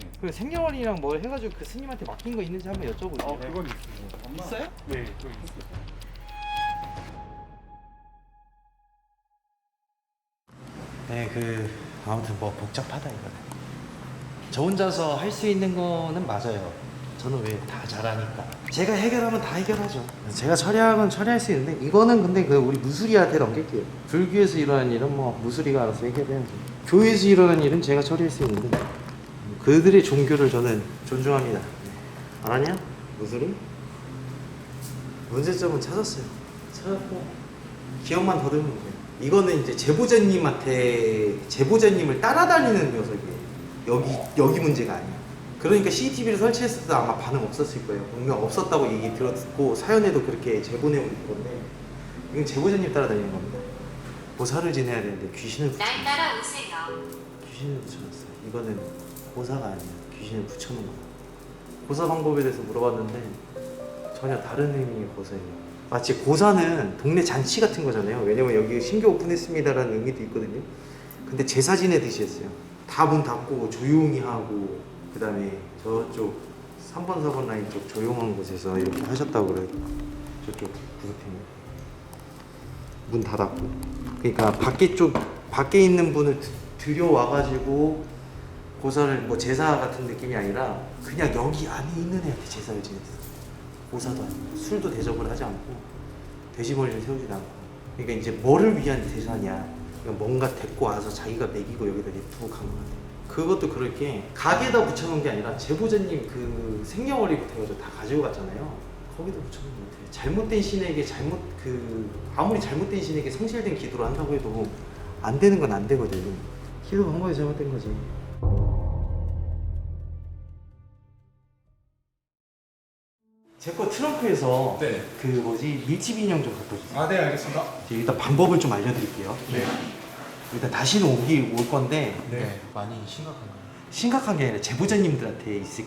예. 그 생년월일이랑 뭘 해가지고 그 스님한테 맡긴 거 있는지 한번 여쭤보세요. 그건 있어요. 있어요? 네, 좀 있어요. 네, 아무튼 뭐 복잡하다 이거는. 저 혼자서 할 수 있는 거는 맞아요. 저는 왜 다 잘하니까. 제가 해결하면 다 해결하죠. 제가 처리하면 처리할 수 있는데 이거는 근데 그 우리 무수리한테 넘길게요. 불교에서 일어나는 일은 뭐 무수리가 알아서 해결해야죠. 교회에서 일어나는 일은 제가 처리할 수 있는데 그들의 종교를 저는 존중합니다. 알았냐? 무수리? 문제점은 찾았어요. 찾았고 기억만 더듬으면 돼요. 이거는 이제 제보자님을 따라다니는 녀석이에요. 여기 문제가 아니야. 그러니까 CCTV를 설치했을 때도 아마 반응 없었을 거예요. 분명 없었다고 얘기 들었고 사연에도 그렇게 제보 내용이 있던데 이건 제보자님 따라다니는 겁니다. 고사를 지내야 되는데 귀신을 날 따라오세요. 귀신을 붙여놨어요. 이거는 고사가 아니야. 귀신을 붙여놓은 거야. 고사 방법에 대해서 물어봤는데 전혀 다른 의미의 고사예요. 마치 고사는 동네 잔치 같은 거잖아요. 왜냐면 여기 신교 오픈했습니다라는 의미도 있거든요. 근데 제사 지내듯이 했어요. 다 문 닫고 조용히 하고 그 다음에 저쪽 3번 4번 라인 쪽 조용한 곳에서 이렇게 하셨다고 그래요. 저쪽 구석탱이 문 닫았고 그러니까 밖에 있는 분을 들여와가지고 고사를 뭐 제사 같은 느낌이 아니라 그냥 여기 안에 있는 애한테 제사를 지냈어요. 고사도 아니고 술도 대접을 하지 않고 돼지머리를 세우지도 않고 그러니까 이제 뭐를 위한 제사냐 그러니까 뭔가 데리고 와서 자기가 먹이고 여기다 냅두고 간 것 같아요. 그것도 그렇게 가게에다 붙여놓은 게 아니라 제보자님 그 생년월일부터 해가지고 다 가지고 갔잖아요. 거기다 붙여놓은 것 같아요. 잘못된 신에게 아무리 잘못된 신에게 성실된 기도를 한다고 해도 안 되는 건 안 되거든요. 기도 방법이 잘못된 거지. 제 거 트렁크에서 네. 그 뭐지 밀집 인형 좀 갖다 주세요. 아, 네, 알겠습니다. 일단 방법을 좀 알려드릴게요. 네. 일단 다시는 올 건데 네. 많이 심각한가요? 심각한 게 아니라 제보자님들한테 있을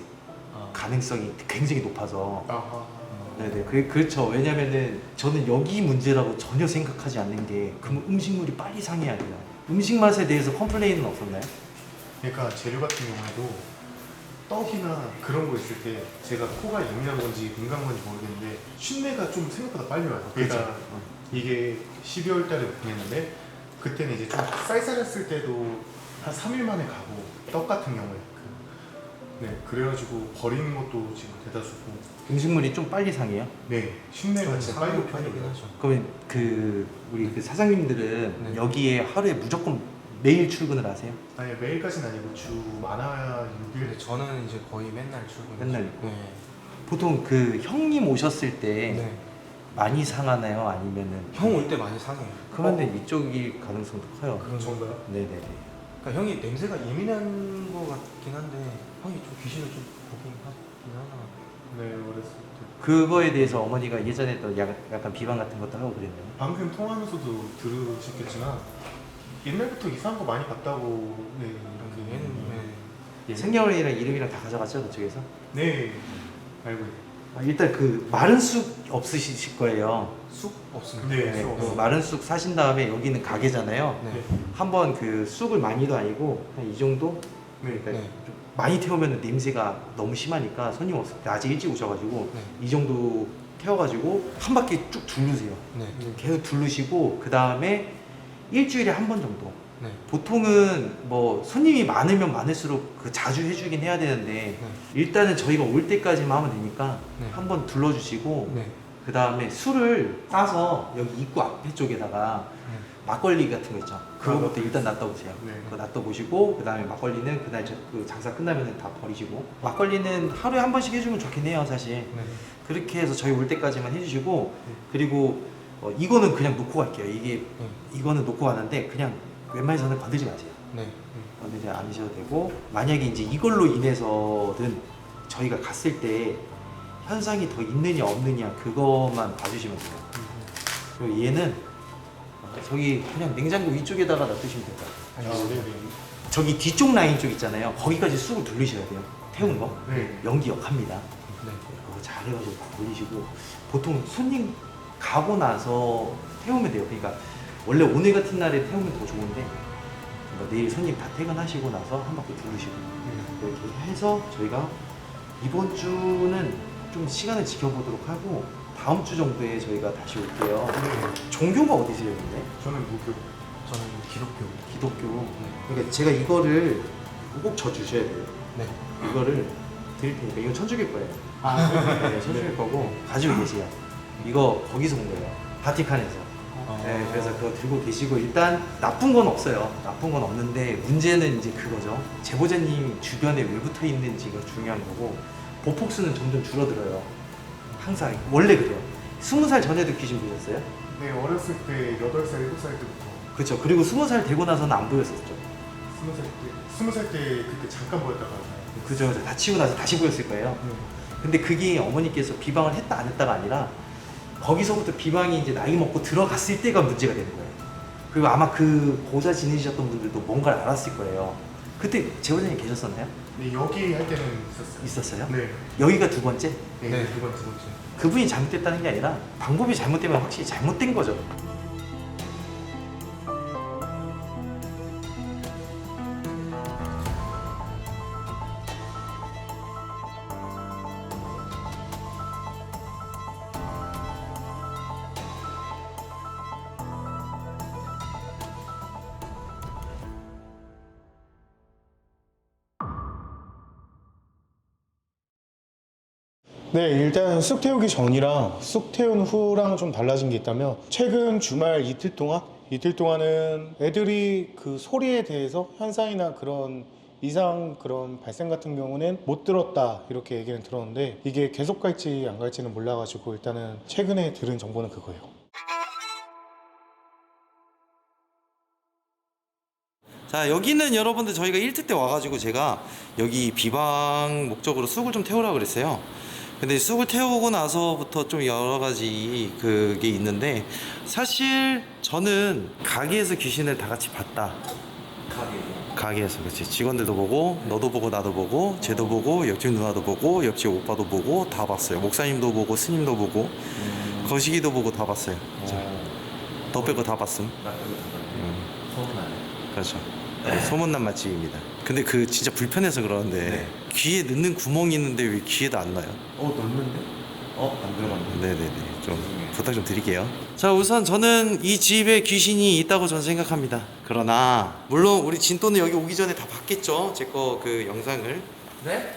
아. 가능성이 굉장히 높아서. 아하. 네네. 그렇죠. 왜냐면은 저는 여기 문제라고 전혀 생각하지 않는 게 그럼 음식물이 빨리 상해야 돼요. 음식 맛에 대해서 컴플레인은 없었나요? 그러니까 재료 같은 경우에도 떡이나 그런 거 있을 때 제가 코가 예민한 건지 민감한 건지 모르겠는데 쉰내가 좀 생각보다 빨리 와요. 그러니까 그렇죠. 이게 12월 달에 오픈했는데 그때는 이제 좀 쌀쌀했을 때도 한 3일 만에 가고 떡 같은 경우에 네 그래가지고 버리는 것도 지금 대다수고 음식물이 좀 빨리 상해요? 네 쉰내가 진짜 빨리 편이긴 하죠. 그러면 우리 그 사장님들은 네. 여기에 하루에 무조건 매일 출근을 하세요? 아니 매일까지는 아니고 주 많아야 6일 근데 저는 이제 거의 맨날 출근. 맨날 있고? 네. 보통 그 형님 오셨을 때 네. 많이 상하나요? 아니면은 형 올 때 많이 상해요. 그런데 이쪽이 가능성도 커요. 정도요? 네네네. 그러니까 형이 냄새가 예민한 거 같긴 한데 형이 좀 귀신을 좀 보긴 하긴 하나. 네 어렸을 때 그거에 대해서 어머니가 예전에 또 약간 비방 같은 것도 하고 그랬나요? 방금 통화하면서도 들으셨겠지만 옛날부터 이상한 거 많이 봤다고 네 이렇게 얘는 네. 생년월일이랑 이름이랑 다 가져갔죠 그쪽에서? 네 알고 있어요. 일단 그 마른 쑥 없으실 거예요. 쑥 없습니다. 네, 네, 쑥 그 없어요. 마른 쑥 사신 다음에 여기는 가게잖아요. 네. 한번 그 쑥을 많이도 아니고 한 이 정도? 네. 그러니까 네. 좀 많이 태우면 냄새가 너무 심하니까 손님 없을 때 아직 일찍 오셔가지고 네. 이 정도 태워가지고 한 바퀴 쭉 두르세요. 네. 계속 두르시고 그 다음에 일주일에 한 번 정도. 네. 보통은 뭐 손님이 많으면 많을수록 그 자주 해주긴 해야 되는데 네. 일단은 저희가 올 때까지만 하면 되니까 네. 한번 둘러주시고 네. 그 다음에 술을 싸서 여기 입구 앞에 쪽에다가 네. 막걸리 같은 거 있죠. 그거부터 일단 놔둬보세요. 네. 그거 놔둬보시고 그 다음에 막걸리는 그날 그 장사 끝나면 다 버리시고 막걸리는 하루에 한 번씩 해주면 좋긴 해요 사실. 네. 그렇게 해서 저희 올 때까지만 해주시고 그리고 이거는 그냥 놓고 갈게요. 이거는 놓고 가는데 그냥 웬만해서는 건들지 마세요. 네. 건들지 않으셔도 되고 만약에 이제 이걸로 인해서든 저희가 갔을 때 현상이 더 있느냐 없느냐 그것만 봐주시면 돼요. 그리고 얘는 저기 그냥 냉장고 위쪽에다가 놔두시면 될 것 같아요. 아, 네네. 저기 뒤쪽 라인 쪽 있잖아요. 거기까지 쑥을 돌리셔야 돼요. 태운 거. 네. 연기 역합니다. 네. 그거 잘 해가지고 다 돌리시고 보통 손님 가고 나서 태우면 돼요. 그러니까 원래 오늘 같은 날에 태우면 더 좋은데 뭐 내일 손님 다 퇴근하시고 나서 한 바퀴 두르시고 이렇게 해서 저희가 이번 주는 좀 시간을 지켜보도록 하고 다음 주 정도에 저희가 다시 올게요. 네. 종교가 어디세요 근데? 저는 무교. 저는 기독교. 기독교. 그러니까 제가 이거를 꼭 져주셔야 돼요. 네. 이거를 드릴 테니까 이건 천주교 거예요. 아, 네, 천주교 거고 가지고 계세요. 이거 거기서 온 거예요. 바티칸에서. 네, 그래서 그거 들고 계시고 일단 나쁜 건 없어요. 나쁜 건 없는데 문제는 이제 그거죠. 제보자님 주변에 왜 붙어 있는지가 중요한 거고 보폭수는 점점 줄어들어요. 항상 원래 그래요. 20살 전에도 귀신 보셨어요? 네, 어렸을 때 8살, 7살 때부터 그렇죠. 그리고 20살 되고 나서는 안 보였었죠. 20살 때 그때 잠깐 보였다가 그죠. 다치고 나서 다시 보였을 거예요. 근데 그게 어머니께서 비방을 했다 안 했다가 아니라 거기서부터 비방이 이제 나이 먹고 들어갔을 때가 문제가 되는 거예요. 그리고 아마 그 보좌 지내셨던 분들도 뭔가를 알았을 거예요. 그때 제보자님 계셨었나요? 네, 여기 할 때는 있었어요. 있었어요? 네. 여기가 두 번째? 네, 두 번째. 그분이 잘못됐다는 게 아니라 방법이 잘못되면 확실히 잘못된 거죠. 네, 일단 쑥 태우기 전이랑 쑥 태운 후랑 좀 달라진 게 있다면 최근 주말 이틀 동안은 애들이 그 소리에 대해서 현상이나 그런 이상 그런 발생 같은 경우는 못 들었다 이렇게 얘기는 들었는데 이게 계속 갈지 안 갈지는 몰라가지고 일단은 최근에 들은 정보는 그거예요. 자, 여기는 여러분들 저희가 1트 때 와가지고 제가 여기 비방 목적으로 쑥을 좀 태우라고 그랬어요. 근데 쑥을 태우고 나서부터 좀 여러 가지 그게 있는데 사실 저는 가게에서 귀신을 다 같이 봤다. 가게에서 그렇지. 직원들도 보고 너도 보고 나도 보고 쟤도 보고 옆집 누나도 보고 옆집 오빠도 보고 다 봤어요. 목사님도 보고 스님도 보고 거시기도 보고 다 봤어요. 너 빼고 다 봤음. 그렇죠. 네, 소문난 맛집입니다. 근데 그 진짜 불편해서 그러는데 귀에 넣는 구멍이 있는데 왜 귀에도 안 넣어요? 넣는데? 안 들어갔네. 네네네. 좀 부탁 좀 드릴게요. 자, 우선 저는 이 집에 귀신이 있다고 저는 생각합니다. 그러나 물론 우리 진또는 여기 오기 전에 다 봤겠죠. 제 거 그 영상을. 네?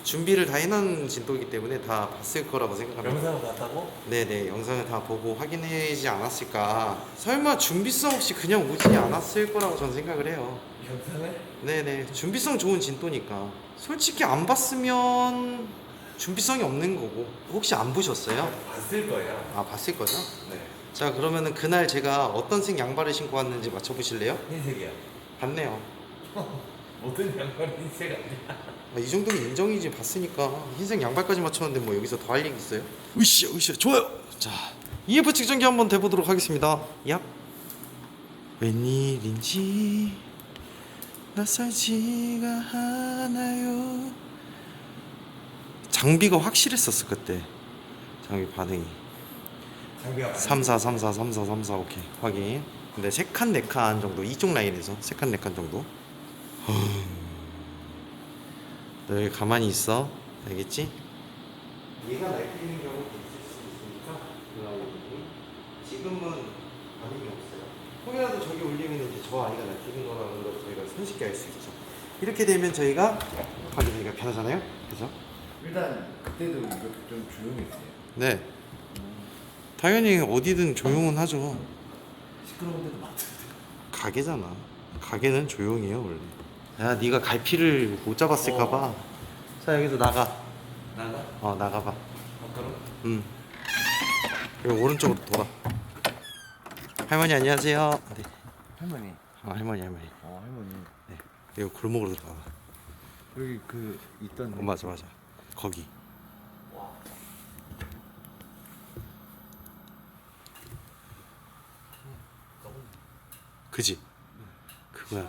준비를 다 해놓은 진또이기 때문에 다 봤을 거라고 생각합니다. 영상을 봤다고? 네네, 영상을 다 보고 확인하지 않았을까. 설마 준비성 없이 그냥 오지 않았을 거라고 저는 생각을 해요. 영상을? 네네, 준비성 좋은 진또니까. 솔직히 안 봤으면 준비성이 없는 거고. 혹시 안 보셨어요? 봤을 거예요. 아, 봤을 거죠? 네. 자, 그러면은 그날 제가 어떤 색 양말을 신고 왔는지 맞춰보실래요? 흰색이야. 봤네요. 모든 양말이 흰색 아니야. 아, 이 정도면 인정이지. 봤으니까. 흰색 양발까지 맞췄는데 뭐 여기서 더 할 얘기 있어요? 으쌰 으쌰, 좋아요. 자, EF 측정기 한번 대보도록 하겠습니다. 얍. 웬일인지 낯설지가 않아요. 장비가 확실했었어 그때. 장비 반응이 장비가 3, 4 오케이 확인. 근데 3칸 4칸 정도 이쪽 라인에서 3칸 4칸 정도. 너 여기 가만히 있어. 알겠지? 얘가 날뛰는 경우도 있을 수 있으니까 지금은 반응이 없어요. 혹여라도 저기 올리면 이제 저 아이가 날뛰는 거라는 걸 저희가 손쉽게 알 수 있죠. 이렇게 되면 저희가 확인하기가 편하잖아요. 그죠? 일단 그때도 이렇게 좀 조용했어요. 네. 당연히 어디든 조용은 하죠. 시끄러운 데도 많던데. 가게잖아. 가게는 조용해요 원래. 야, 네가 갈피를 못 잡았을까봐. 자, 여기서 나가. 나가? 나가봐. 밖으로? 그리고 오른쪽으로 돌아. 할머니 안녕하세요. 네. 할머니. 할머니. 할머니. 네. 여기 골목으로 들어가. 여기 그 있던. 맞아. 거기. 그지? 그거야.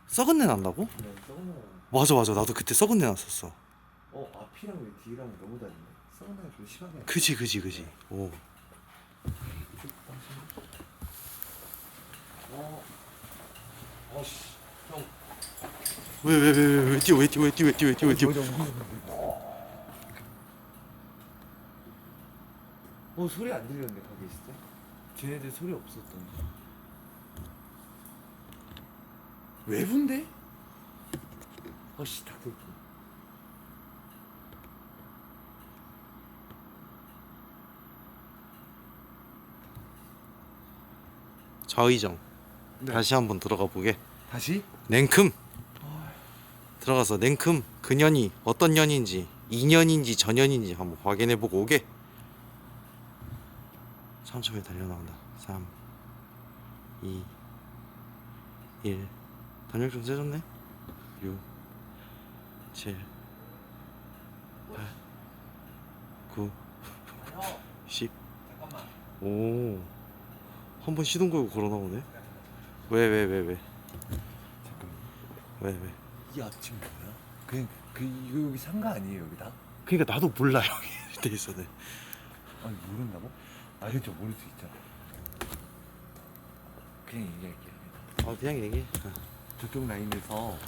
썩은 내 난다고? 네, 썩은 맞아. 나도 그때 썩은 내 났었어. 앞이랑 왜 뒤랑 너무 다르네. 썩은 데가 좀 심하게. 그지. 오. 형. 왜 뛰어? 소리 안 들렸는데 거기 있을 때? 걔네들 소리 없었던데. 외부인데? 아씨 닭새끼. 좌의정. 네. 다시 한번 들어가 보게. 다시? 냉큼. 들어가서 냉큼 그 년이 어떤 년인지 2년인지 전년인지 한번 확인해 보고 오게. 3초에 달려나온다. 3 2 1 단력 좀 세졌네. 6 7 8 9 10 오, 한 번 시동 걸고 걸어 나오네. 왜? 잠깐만. 왜? 이 앞집 뭐야? 그냥 이거 여기 상가 아니에요 여기 다? 그러니까 나도 몰라 형이 돼 있어네. 아니 모른다고? 아 그쵸 모를 수 있잖아. 그냥 얘기할게요. 그냥 얘기해. 저쪽 라인에서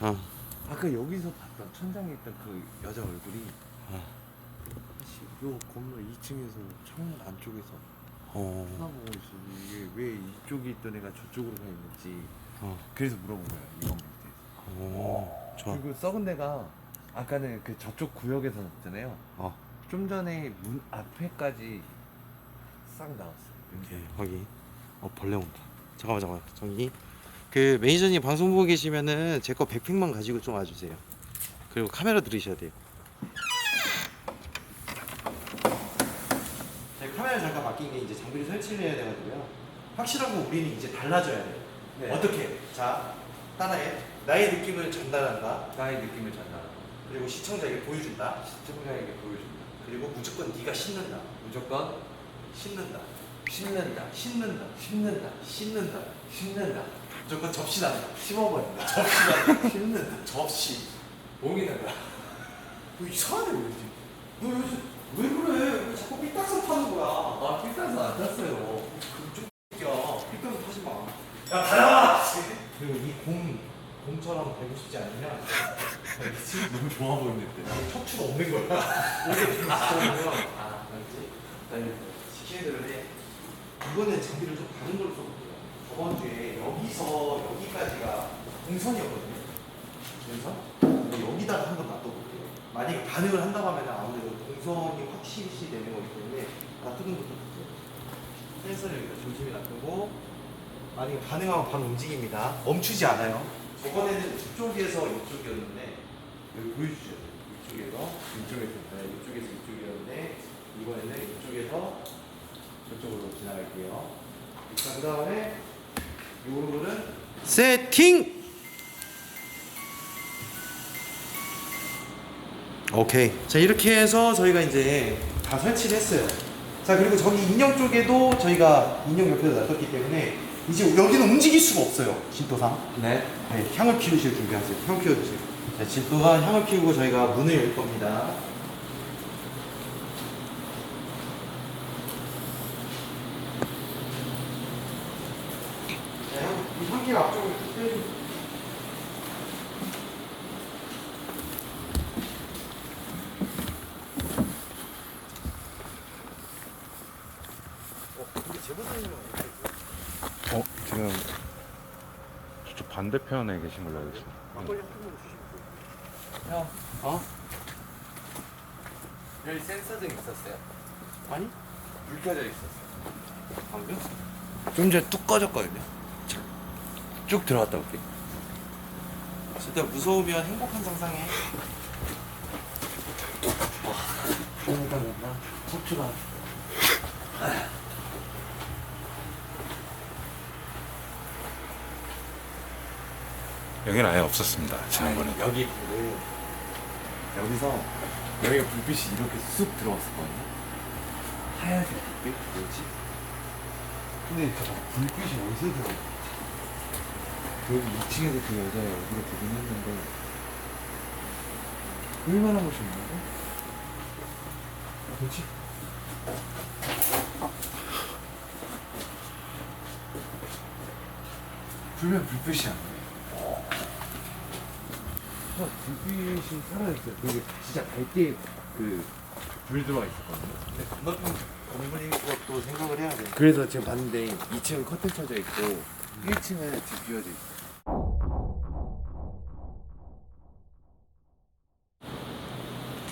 아까 여기서 봤던 천장에 있던 그 여자 얼굴이 씨, 요 건물 2층에서 창문 안쪽에서 쳐다보고 있어. 이게 왜 이쪽에 있던 애가 저쪽으로 가 있는지 그래서 물어본 거야 이번 밑에. 좋아. 그리고 썩은 데가 아까는 그 저쪽 구역에서 났잖아요. 좀 전에 문 앞에까지 싹 나왔어요. 오케이 확인. 벌레 온다. 잠깐만 저기 그 매니저님 방송 보고 계시면은 제 거 백팩만 가지고 좀 와주세요. 그리고 카메라 들으셔야 돼요. 제 카메라 잠깐 바뀐 게 이제 장비를 설치를 해야 돼가지고요. 확실한 거 우리는 이제 달라져야 돼요. 네. 어떻게? 자 따라해. 나의 느낌을 전달한다. 나의 느낌을 전달하고 그리고 시청자에게 보여준다. 시청자에게 보여준다. 그리고 무조건 네가 신는다. 무조건 신는다. 심는다. 신는다. 심는다. 신는다. 심는다. 무조건 접시한다. 심어버린다. 접시한다. 신는다. 접시. 옹이는다. 너 이상하네 왠지. 너 요즘 왜 그래? 왜 자꾸 삐딱선 타는 거야? 아 삐싸서 안 탔어요. 그좀 X야. 삐딱선 타지 마. 야 가라. 그리고 이 공처럼 되고 싶지 않으면 너무 좋아 보이는데. 척추가 없는 거야. 오래 비싸면 알지? 나 지키는 대로 해. 이번엔 장비를 좀 다른 걸로 써볼게요. 저번 주에 여기서 여기까지가 공선이었거든요. 그래서 여기다가 한번 놔둬볼게요. 만약에 반응을 한다고 하면 아무래도 공선이 확실시 되는 거기 때문에 놔두는 것도 좋고요. 센서를 여기다 조심히 놔두고 만약에 반응하면 바로 움직입니다. 멈추지 않아요. 저번에는 이쪽에서 이쪽이었는데 여기 보여주셔야 돼요. 이쪽에서 이쪽이었는데 이번에는 이쪽에서 저쪽으로 지나갈게요. 자, 그 다음에 요거는 세팅! 오케이. 자, 이렇게 해서 저희가 이제 다 설치를 했어요. 자, 그리고 저기 인형 쪽에도 저희가 인형 옆에서 놔뒀기 때문에 이제 여기는 움직일 수가 없어요. 진도상. 네. 네, 향을 피우실 준비하세요. 향 피워주세요. 자, 진도가 향을 피우고 저희가 문을 열 겁니다. 이 향기를 앞쪽으로 빼주세요. 근데 제보사님은 지금 저쪽 반대편에 계신 걸로 알고 있습니다. 막걸리 한 통으로 주시면 형. 여기 센서등 있었어요? 아니? 불 켜져 있었어요. 방금? 좀 전에 뚝 꺼졌거든요. 쭉 들어갔다 올게. 진짜 무서우면 행복한 상상해. 그러니까 척추가. 여기는 아예 없었습니다. 지난번에. 여기 불을 여기서 여기가 불빛이 이렇게 쑥 들어왔었거든요. 하얀색 불빛 뭐지? 근데 저 불빛이 어디서 들어? 여기 2층에서 그 여자 얼굴에 보긴 했는데 얼마나 멋있는데? 뭐지? 불면 불빛이 안 나요. 불빛이 사라졌어요. 그게 진짜 밝게 불 들어와 있었거든요. 근데 건너편 건물인 것도 생각을 해야 돼. 그래서 지금 봤는데 2층은 커튼 쳐져 있고 1층은 지금 비어져 있어요.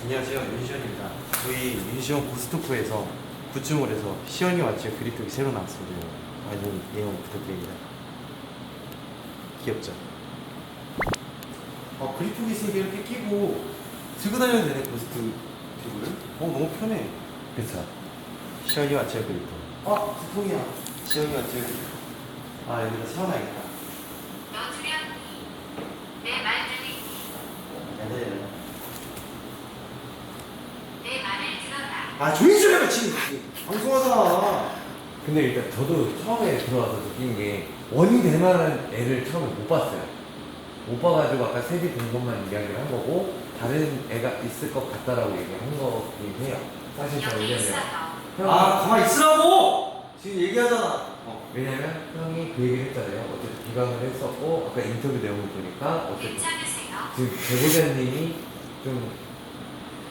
안녕하세요, 윤시현입니다. 저희 윤시현 고스토프에서 구충을 해서 시연이 왔죠. 그립톡이 새로 나왔습니다. 많이 이용 부탁드립니다. 귀엽죠? 그립톡이 있으니까 이렇게 끼고 들고 다녀도 되네, 고스트 팁을. 너무 편해. 그쵸? 시연이 왔죠, 그립톡. 두통이야. 시연이 왔죠, 그립톡. 여기다 세워놔야겠다. 너 두렵니? 내 말 들리니? 네네. 내 말을 들어라. 조용히 좀 해봐, 지금 방송하잖아. 근데 일단 저도 처음에 들어와서 느낀 게 원이 될 만한 애를 처음에 못 봤어요. 못 봐가지고 아까 세비 본 것만 이야기를 한 거고 다른 애가 있을 것 같다라고 얘기한 거긴 해요. 사실 저 여기 있어 왜냐면 너. 가만히 있으라고! 지금 얘기하잖아. 왜냐면 형이 그 얘기를 했잖아요. 어쨌든 비방을 했었고 아까 인터뷰 내용을 보니까 어쨌든 괜찮으세요? 지금 제보자님이 좀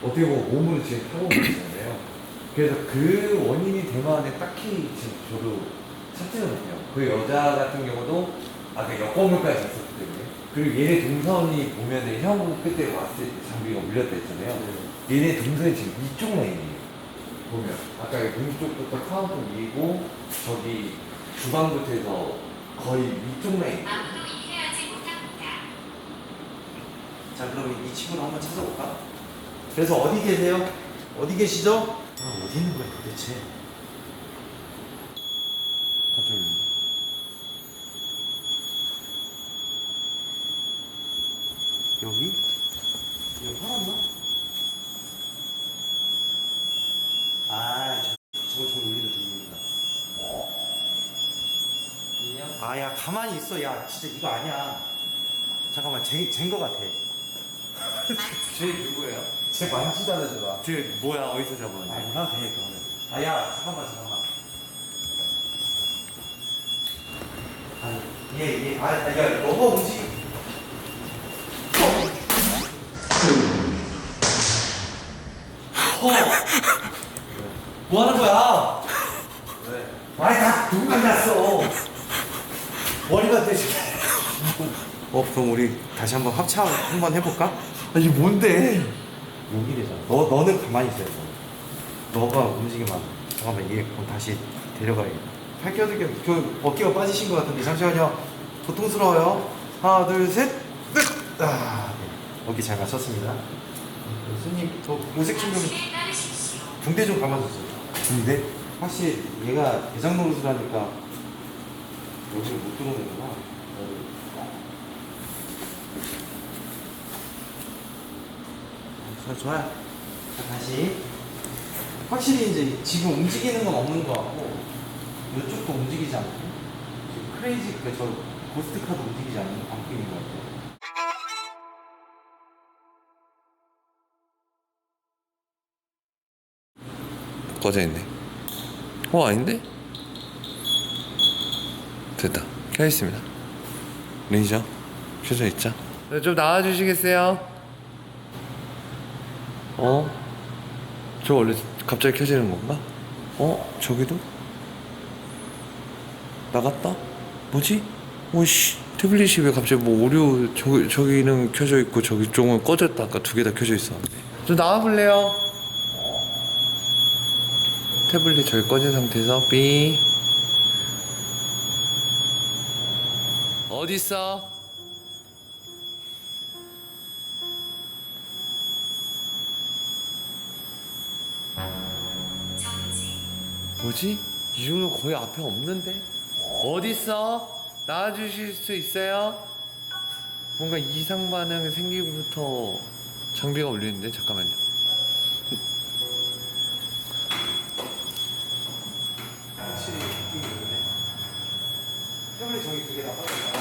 어떻게 보면 몸으로 지금 타고 계시잖아요. 그래서 그 원인이 될 만한 딱히 지금 저도 찾지는 못해요. 그 여자 같은 경우도 아까 여권물까지 있었기 때문에 그리고 얘네 동선이 보면은 형 그때 왔을 때 장비가 울렸다 했잖아요. 얘네 동선이 지금 이쪽 라인이에요. 보면 아까 왼쪽부터 카운터 위고 저기 주방부터 해서 거의 위쪽 라인. 아무도 이해하지 못합니다. 자, 그럼 이 친구를 한번 찾아볼까? 그래서 어디 계세요? 어디 계시죠? 어디 있는 거야 도대체? 갑자기 여기? 여기 팔았나? 저거 울리다 저거 울린다. 인형? 야 가만히 있어. 야 진짜 이거 아니야. 잠깐만 쟨거 같아. 쟤 누구예요? 쟤 만지다가 저가. 쟤 뭐야? 어디서 잡았는데? 몰라도 돼 그거는. 야 잠깐만. 얘. 야 너가 움직이. 뭐 하는 거야? 왜? 다 누구 만났어? 머리가 되지. 그럼 우리 다시 한번 합창 한번 해볼까? 이게 뭔데? 여기래잖아. 너는 가만히 있어야 돼. 너가 움직이면 안 돼. 잠깐만, 얘 그럼 다시 데려가야겠다. 팔 껴들게. 어깨가 빠지신 것 같은데 잠시만요. 고통스러워요. 하나, 둘, 셋. 네. 어깨 잘 맞췄습니다. 손님, 오색 충격. 당신에 따르십시오. 붕대 좀 감아주세요. 붕대? 확실히 얘가 대장 노릇을 하니까 여기를 못 들어오는구나. 좋아요. 자, 다시. 확실히 이제 지금 움직이는 건 없는 것 같고 이쪽도 움직이지 않고 지금 크레이지 저 고스트 카드 움직이지 않는 바뀌는 것 같아요. 꺼져 있네. 아닌데? 됐다. 켜 있습니다. 레이저 켜져 있죠? 좀 나와주시겠어요? 저 원래 갑자기 켜지는 건가? 저기도? 나갔다? 뭐지? 오씨, 태블릿이 왜 갑자기 뭐 오류 저기는 켜져 있고 저기 쪽은 꺼졌다. 아까 두 개 다 켜져 있었는데. 좀 나와볼래요? 태블릿 저기 꺼진 상태에서 삐. 어딨어? 정지. 뭐지? 이 정도 거의 앞에 없는데? 어딨어? 나와주실 수 있어요? 뭔가 이상 반응 생기고부터 장비가 울리는데? 잠깐만요. 확실히 느낌이 있네. 태블릿 저기 두 개 다 꺼졌다.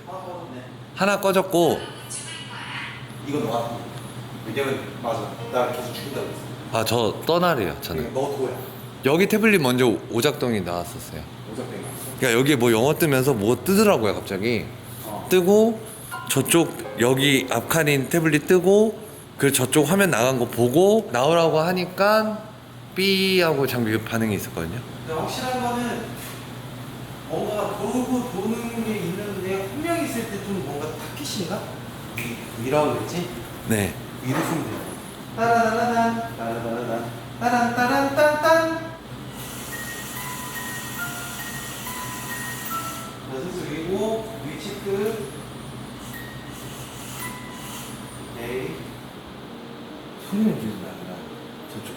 하나 꺼졌네. 하나 꺼졌고 죽을 거야. 이건 너한테. 왜냐면 맞아. 나 계속 죽인다고 했어. 저 떠나래요 저는. 너 도야. 여기 태블릿 먼저 오작동이 나왔었어요. 오작동이 났어. 그러니까 여기 뭐 영어 뜨면서 뭐 뜨더라고요 갑자기. 뜨고 저쪽 여기 앞칸인 태블릿 뜨고 그 저쪽 화면 나간 거 보고 나오라고 하니까 삐 하고 장비 반응이 있었거든요. 근데 확실한 거는 뭔가 돌고 도는 게 있는데 한 명 있을 때 좀 뭔가 타켓인가? 위라고 그랬지? 네. 위로 쓰면 돼요. 따라라란 따라라란 따란따란딴딴. 자, 수술이고 위 체크. 오케이. 소리는 계속 나더라. 저쪽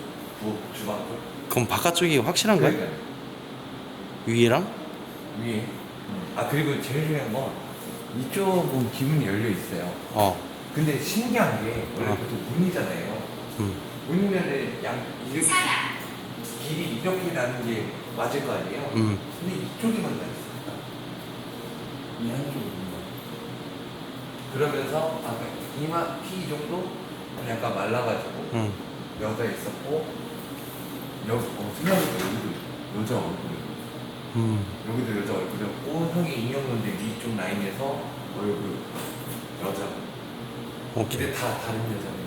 주방 쪽. 그럼 바깥쪽이 확실한가요? 그러니까 위에랑? 위에. 아 그리고 제일 중요한 건 이쪽은 기문이 열려 있어요. 근데 신기한 게 원래 어. 보통 문이잖아요. 문이면은 이렇게 사람, 길이 이렇게 나는 게 맞을 거 아니에요. 근데 이쪽에만 나 있어. 이 한쪽은. 그러면서 아까 이마 피 정도 약간 말라가지고 여자 있었고 여기 생각보다 여기도 여자 얼굴이. 여기도 여자 얼굴이었고 형이 인형인데 위쪽 라인에서 얼굴 여자. 오케이. 근데 다 다른 여자예요.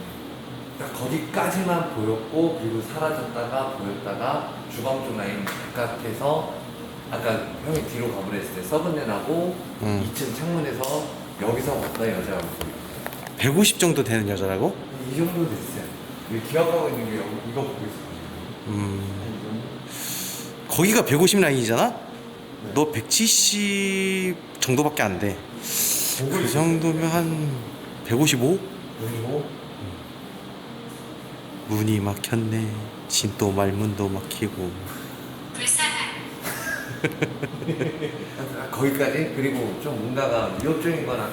딱 거기까지만 보였고 그리고 사라졌다가 보였다가 주방 쪽 라인 바깥에서 아까 형이 뒤로 가버렸을 때 서브넷하고 2층 창문에서 여기서 봤다 여자 얼굴. 150 정도 되는 여자라고? 이 정도 됐어요. 기억하고 있는 게 이거 보고 있어요. 거기가 150 라인이잖아? 너 170 정도밖에 안 돼. 그 정도면 한 155? 그리고 문이 막혔네. 진또 말문도 막히고. 불쌍한, 거기까지 그리고 좀 뭔가가 위협적인 거나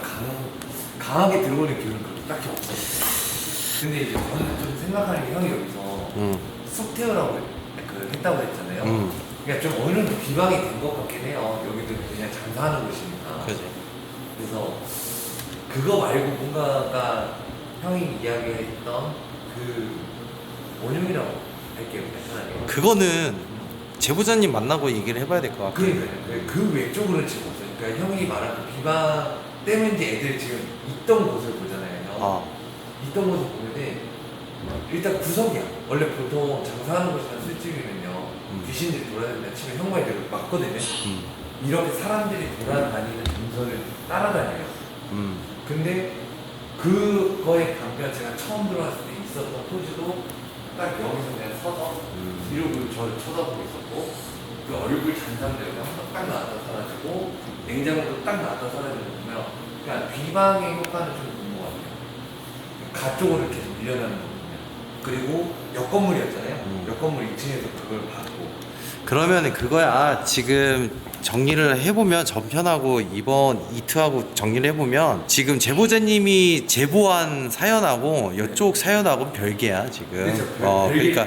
강하게 들어오는 기분은 그렇게 딱히 없었어요. 근데 이제 저는 좀 생각하는 게 형이 여기서 쑥 태우라고 했다고 했잖아요. 그러니까 좀 어느 정도 비방이 된 것 같긴 해요. 여기도 그냥 장사하는 곳이니까. 그지. 그래서 그거 말고 뭔가가 형이 이야기했던 그 원흉이라고 할게요. 괜찮아요. 그거는 제보자님 만나고 얘기를 해봐야 될 것 같아. 그러니까요. 그 외쪽으로는 지금 없어요. 그러니까 형이 말한 그 비방 때문인지 애들이 지금 있던 곳을 보잖아요. 있던 곳을 보는데 일단 구석이야. 원래 보통 장사하는 곳이나 술집이면요 귀신들이 돌아다닌다 치면 형 말대로 맞거든요. 이렇게 사람들이 돌아다니는 동선을 따라다녀요. 근데 그거에 반면 제가 처음 들어왔을 때 있었던 포즈도 딱 여기서 그냥 서서 이러고 저를 쳐다보고 있었고 그 얼굴 잔상대로 한번 딱 나왔다 사라지고 냉장고도 딱 나왔다 사라지는 거 보면 그냥 비방의 효과는 좀 있는 것 같아요. 가쪽으로 계속 밀려나는 거 보면. 그리고 옆 건물이었잖아요. 옆 건물 2층에서 그걸 받고 그러면 그거야. 지금 정리를 해보면 전편하고 이번 이트하고 정리를 해보면 지금 제보자님이 제보한 사연하고 이쪽 사연하고 별개야 지금. 그러니까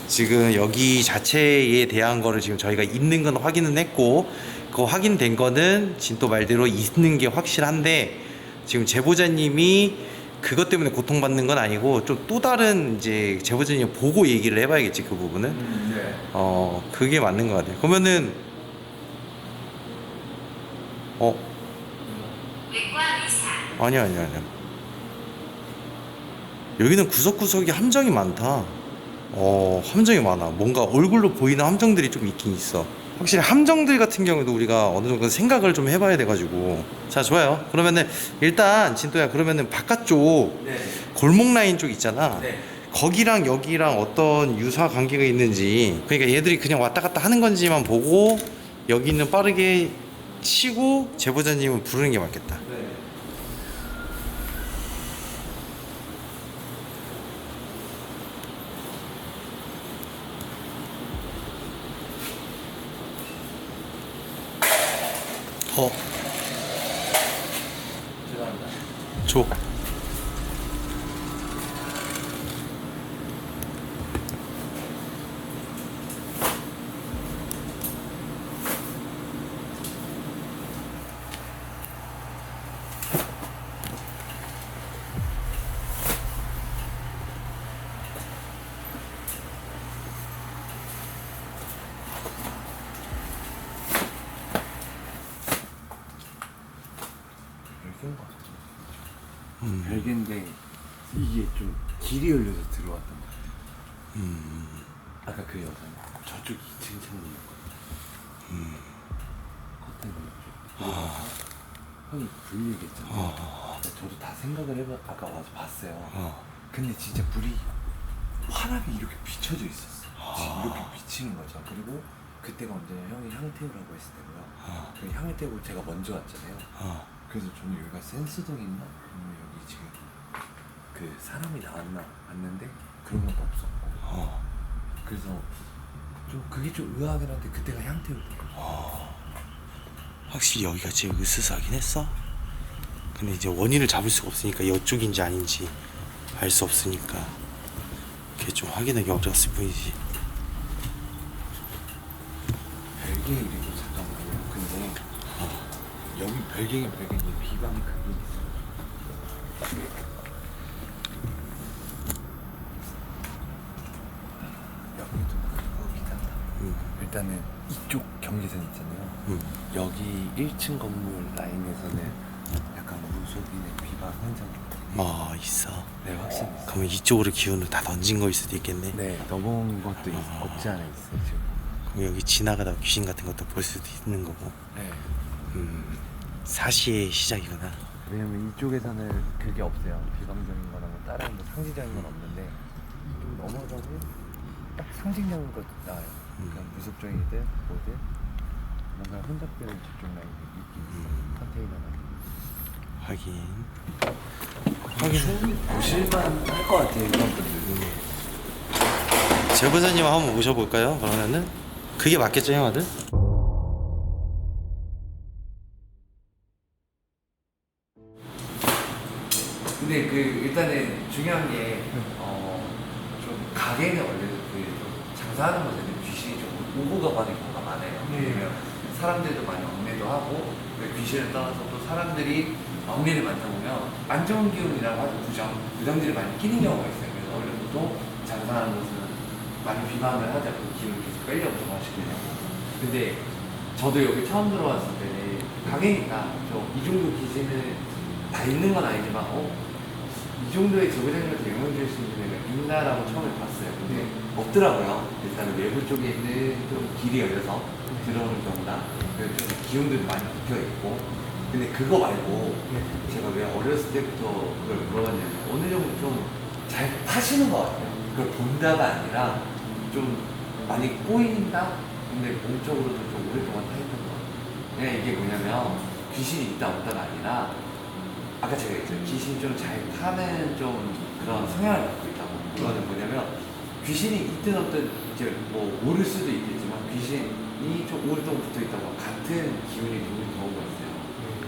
지금 여기 자체에 대한 거를 지금 저희가 있는 건 확인은 했고 그 확인된 거는 진또 말대로 있는 게 확실한데 지금 제보자님이 그것 때문에 고통받는 건 아니고 좀 또 다른 이제 제보자님 보고 얘기를 해봐야겠지 그 부분은. 네. 그게 맞는 것 같아요. 그러면은 외과 의사, 아니야. 여기는 구석구석이 함정이 많다. 함정이 많아. 뭔가 얼굴로 보이는 함정들이 좀 있긴 있어. 확실히 함정들 같은 경우도 우리가 어느 정도 생각을 좀 해봐야 돼가지고. 자, 좋아요. 그러면은 일단 진또야 그러면은 바깥쪽 네. 골목 라인 쪽 있잖아. 네. 거기랑 여기랑 어떤 유사 관계가 있는지, 그러니까 얘들이 그냥 왔다 갔다 하는 건지만 보고 여기는 빠르게 치고 제보자님은 부르는 게 맞겠다. 네. 죄송합니다. 줘. 별개인 것 같아요. 별개인데 이게 좀 길이 열려서 들어왔던 것 같아요. 아까 그 여자는 저쪽 2층 창문이었거든요. 겉에 그리고 형이 불 얘기했잖아요. 저도 다 생각을 해봐 아까 와서 봤어요. 근데 진짜 불이 환하게 이렇게 비춰져 있었어. 이렇게 비치는 거죠. 그리고 그때가 언제냐, 형이 향태우라고 했을 때고요. 그 향태우 제가 먼저 왔잖아요. 그래서 저는 여기가 센스동 있나? 아니면 여기 지금 그 사람이 나왔나 봤는데 그런 것도 없었고. 그래서 좀 그게 좀 의아하긴 한데 그때가 향태우 때예요. 확실히 여기가 제일 으스스하긴 했어. 근데 이제 원인을 잡을 수가 없으니까 이쪽인지 아닌지 알 수 없으니까 그게 좀 확인하기 어려웠을 뿐이지. 별개의 일이고 잠깐만요. 근데 여기 별개의 비방이 크게 있어요. 여기도 그거 기다려. 일단은 이쪽 경계선 있잖아요. 여기 1층 건물 라인에서는 약간 무속인의 비방 현상이 있거든요. 있어. 네, 확실히 있어요. 그러면 이쪽으로 기운을 다 던진 거일 수도 있겠네. 네, 넘어온 것도 없지 않아 있어요 지금. 그럼 여기 지나가다가 귀신 같은 것도 볼 수도 있는 거고. 네. 사시의 시작이구나. 왜냐면 이쪽에서는 그게 없어요. 비방적인 거나 뭐 다른 뭐 상징적인 건 없는데 좀 넘어가면 딱 상징적인 것 나와요. 그러니까 무속적이든 뭐든 뭔가 혼잡되는 저쪽 라인이 있긴 있어요. 컨테이너 라인. 확인. 보실만 할 것 같아요. 이런 분들. 제보자님 한번 모셔볼까요? 그러면은 그게 맞겠죠, 형아들? 근데 그 일단은 중요한 게 좀 가게는 원래 그 장사하는 곳에는 귀신이 좀 오고 가는 경우가 많아요. 왜냐면 사람들도 많이 얽매도 하고 귀신을 떠나서 또 사람들이 얽매를 많다 보면 안 좋은 기운이라고 하죠. 부정들이 많이 끼는 경우가 있어요. 그래서 원래 보통 장사하는 곳은 많이 비방을 하자. 그 기운을 계속 빼려고 하시거든요. 근데 저도 여기 처음 들어왔을 때는 가게니까 이 정도 귀신은 다 있는 건 아니지만 이 정도의 제보자님한테 영향 줄 수 있는 애가 있나라고 처음에 봤어요. 근데 없더라고요. 일단 외부 쪽에 있는 좀 길이 열려서 들어오는 경우나 그리고 좀 기운들도 많이 붙어 있고. 근데 그거 말고 제가 왜 어렸을 때부터 그걸 물어봤냐면 어느 정도 좀 잘 타시는 것 같아요. 그걸 본다가 아니라 좀 많이 꼬인다? 근데 몸적으로도 좀 오랫동안 타있던 것 같아요. 그냥 이게 뭐냐면 귀신이 있다 없다가 아니라 아까 제가 얘기했죠. 귀신이 좀 잘 타는 좀 그런 성향을 갖고 있다고. 그거는 뭐냐면 귀신이 있든 없든 이제 뭐 모를 수도 있겠지만 귀신이 좀 오랫동안 붙어 있다고 같은 기운이 도는 경우가 있어요.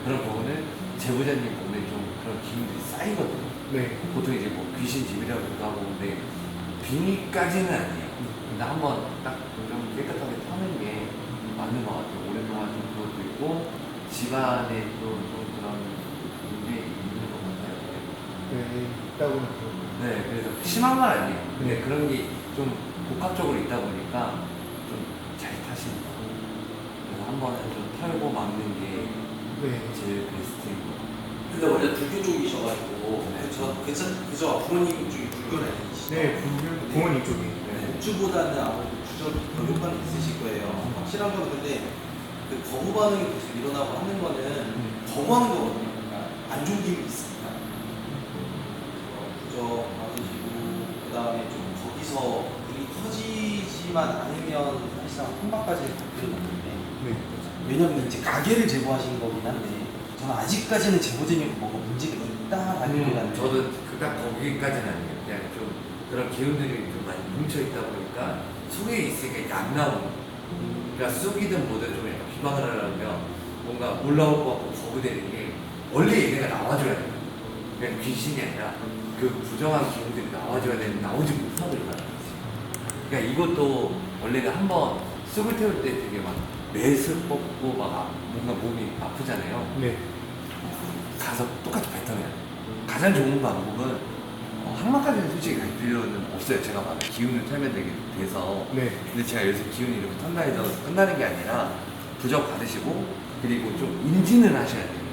그런 경우는 제보자님 몸에 좀 그런 기운들이 쌓이거든요. 네. 보통 이제 뭐 귀신 집이라고도 하고 근데 빙의까지는 아니에요. 근데 한번 딱 좀 깨끗하게 타는 게 맞는 것 같아요. 오랫동안 좀 그것도 있고 집안에 또 좀 그런 게 있는 것 같아요. 네, 있다고는 네, 그래서 심한 건 아니에요. 근데 그런 게 좀 복합적으로 있다 보니까 좀 잘 타시는 거. 그래서 한 번은 좀 털고 막는 게 네. 제일 베스트인 것 같아요. 근데 원래 불교 쪽이셔가지고 네. 그저 부모님 쪽이 불교는 아니시죠? 네, 부모님 쪽이. 목주보다는 아무래도 주저도 거부반응이 있으실 거예요. 확실한 건 근데 그 거부 반응이 계속 일어나고 하는 거는 거부하는 거거든요. 그러니까 안 좋은 기운이 있습니다. 부저 받으시고 그 다음에 좀 거기서 불이 터지지만 않으면 사실상 혼밥까지 갈 필요는 없는데 네. 왜냐면 이제 가게를 제보하신 거긴 한데 저는 아직까지는 제보자님 뭐가 문제가 있다라기보다는 저도 그닥 거기까지는 아니에요. 그냥 좀 그런 기운들이 좀 많이 뭉쳐있다 보니까 속에 있으니까 이게 안 나오는 거예요. 그러니까 쑥이든 뭐든 좀 약간 비방을 하려면 뭔가 올라올 것 같고 거부되는 게 원래 얘네가 나와줘야 돼요. 그냥 귀신이 아니라 그 부정한 기운들이 나와줘야 되는데 나오지 못하고 있다는 거지. 그러니까 이것도 원래는 한번 쑥을 태울 때 되게 막 매스 뽑고 막 뭔가 몸이 아프잖아요. 네. 가서 똑같이 뱉어내야 돼요. 가장 좋은 방법은 항마까지는 솔직히 갈 필요는 없어요. 제가 막 기운을 털면 돼서. 네. 근데 제가 여기서 기운이 이렇게 턴다 해서 끝나는 게 아니라 부적 받으시고 그리고 좀 인지는 하셔야 돼요.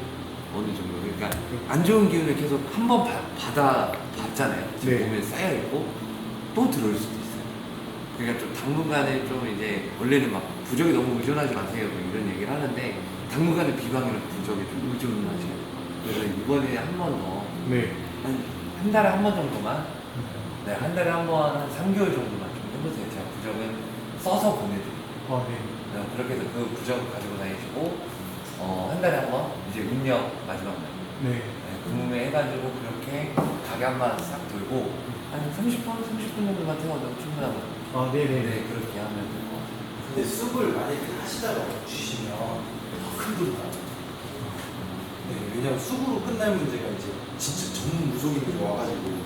어느 정도. 그러니까 안 좋은 기운을 계속 한 번 받잖아요. 제 네. 몸에 쌓여있고 또 들어올 수도 있어요. 그러니까 좀 당분간은 좀 이제 원래는 막 부적이 너무 의존하지 마세요. 뭐 이런 얘기를 하는데 당분간은 비방이랑 부적에 좀 의존을 하셔야 돼요. 그래서 이번에 한 번 더 네. 한 한 달에 한 번 정도만, 네, 한 달에 한 번 한 3개월 정도만 좀 해보세요. 제가 부적은 써서 보내드릴게요. 네, 그렇게 해서 그 부적을 가지고 다니시고, 한 달에 한 번, 이제 음력 마지막 날. 네, 금음에 해가지고 그렇게 가게 한 번 싹 돌고, 한 30분 정도만 태워도 충분하거든요. 네, 그렇게 하면 될 것 같아요. 근데 쑥을 만약에 하시다가 주시면 더 큰 돈이 나와요. 네, 왜냐면 쑥으로 끝날 문제가 이제 진짜 전문 무속인들이 와가지고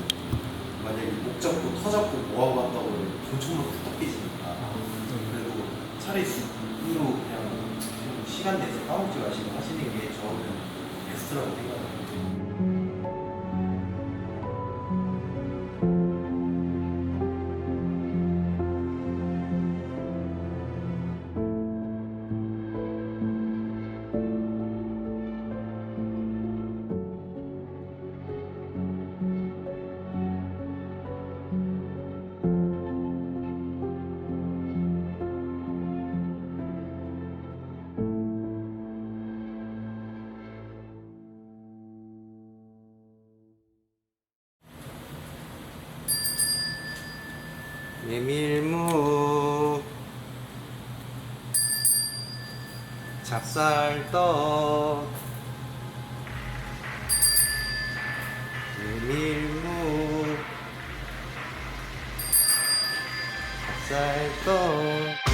만약에 목 잡고 터 잡고 뭐하고 한다고 그러면 돈총으로 뚝 삐지니까 그래도 차라리 쑥으로 그냥 시간 내서 까먹지 마시고 하시는 게 저는 베스트라고 생각합니다. 메밀묵, 찹쌀떡, 메밀묵, 찹쌀떡.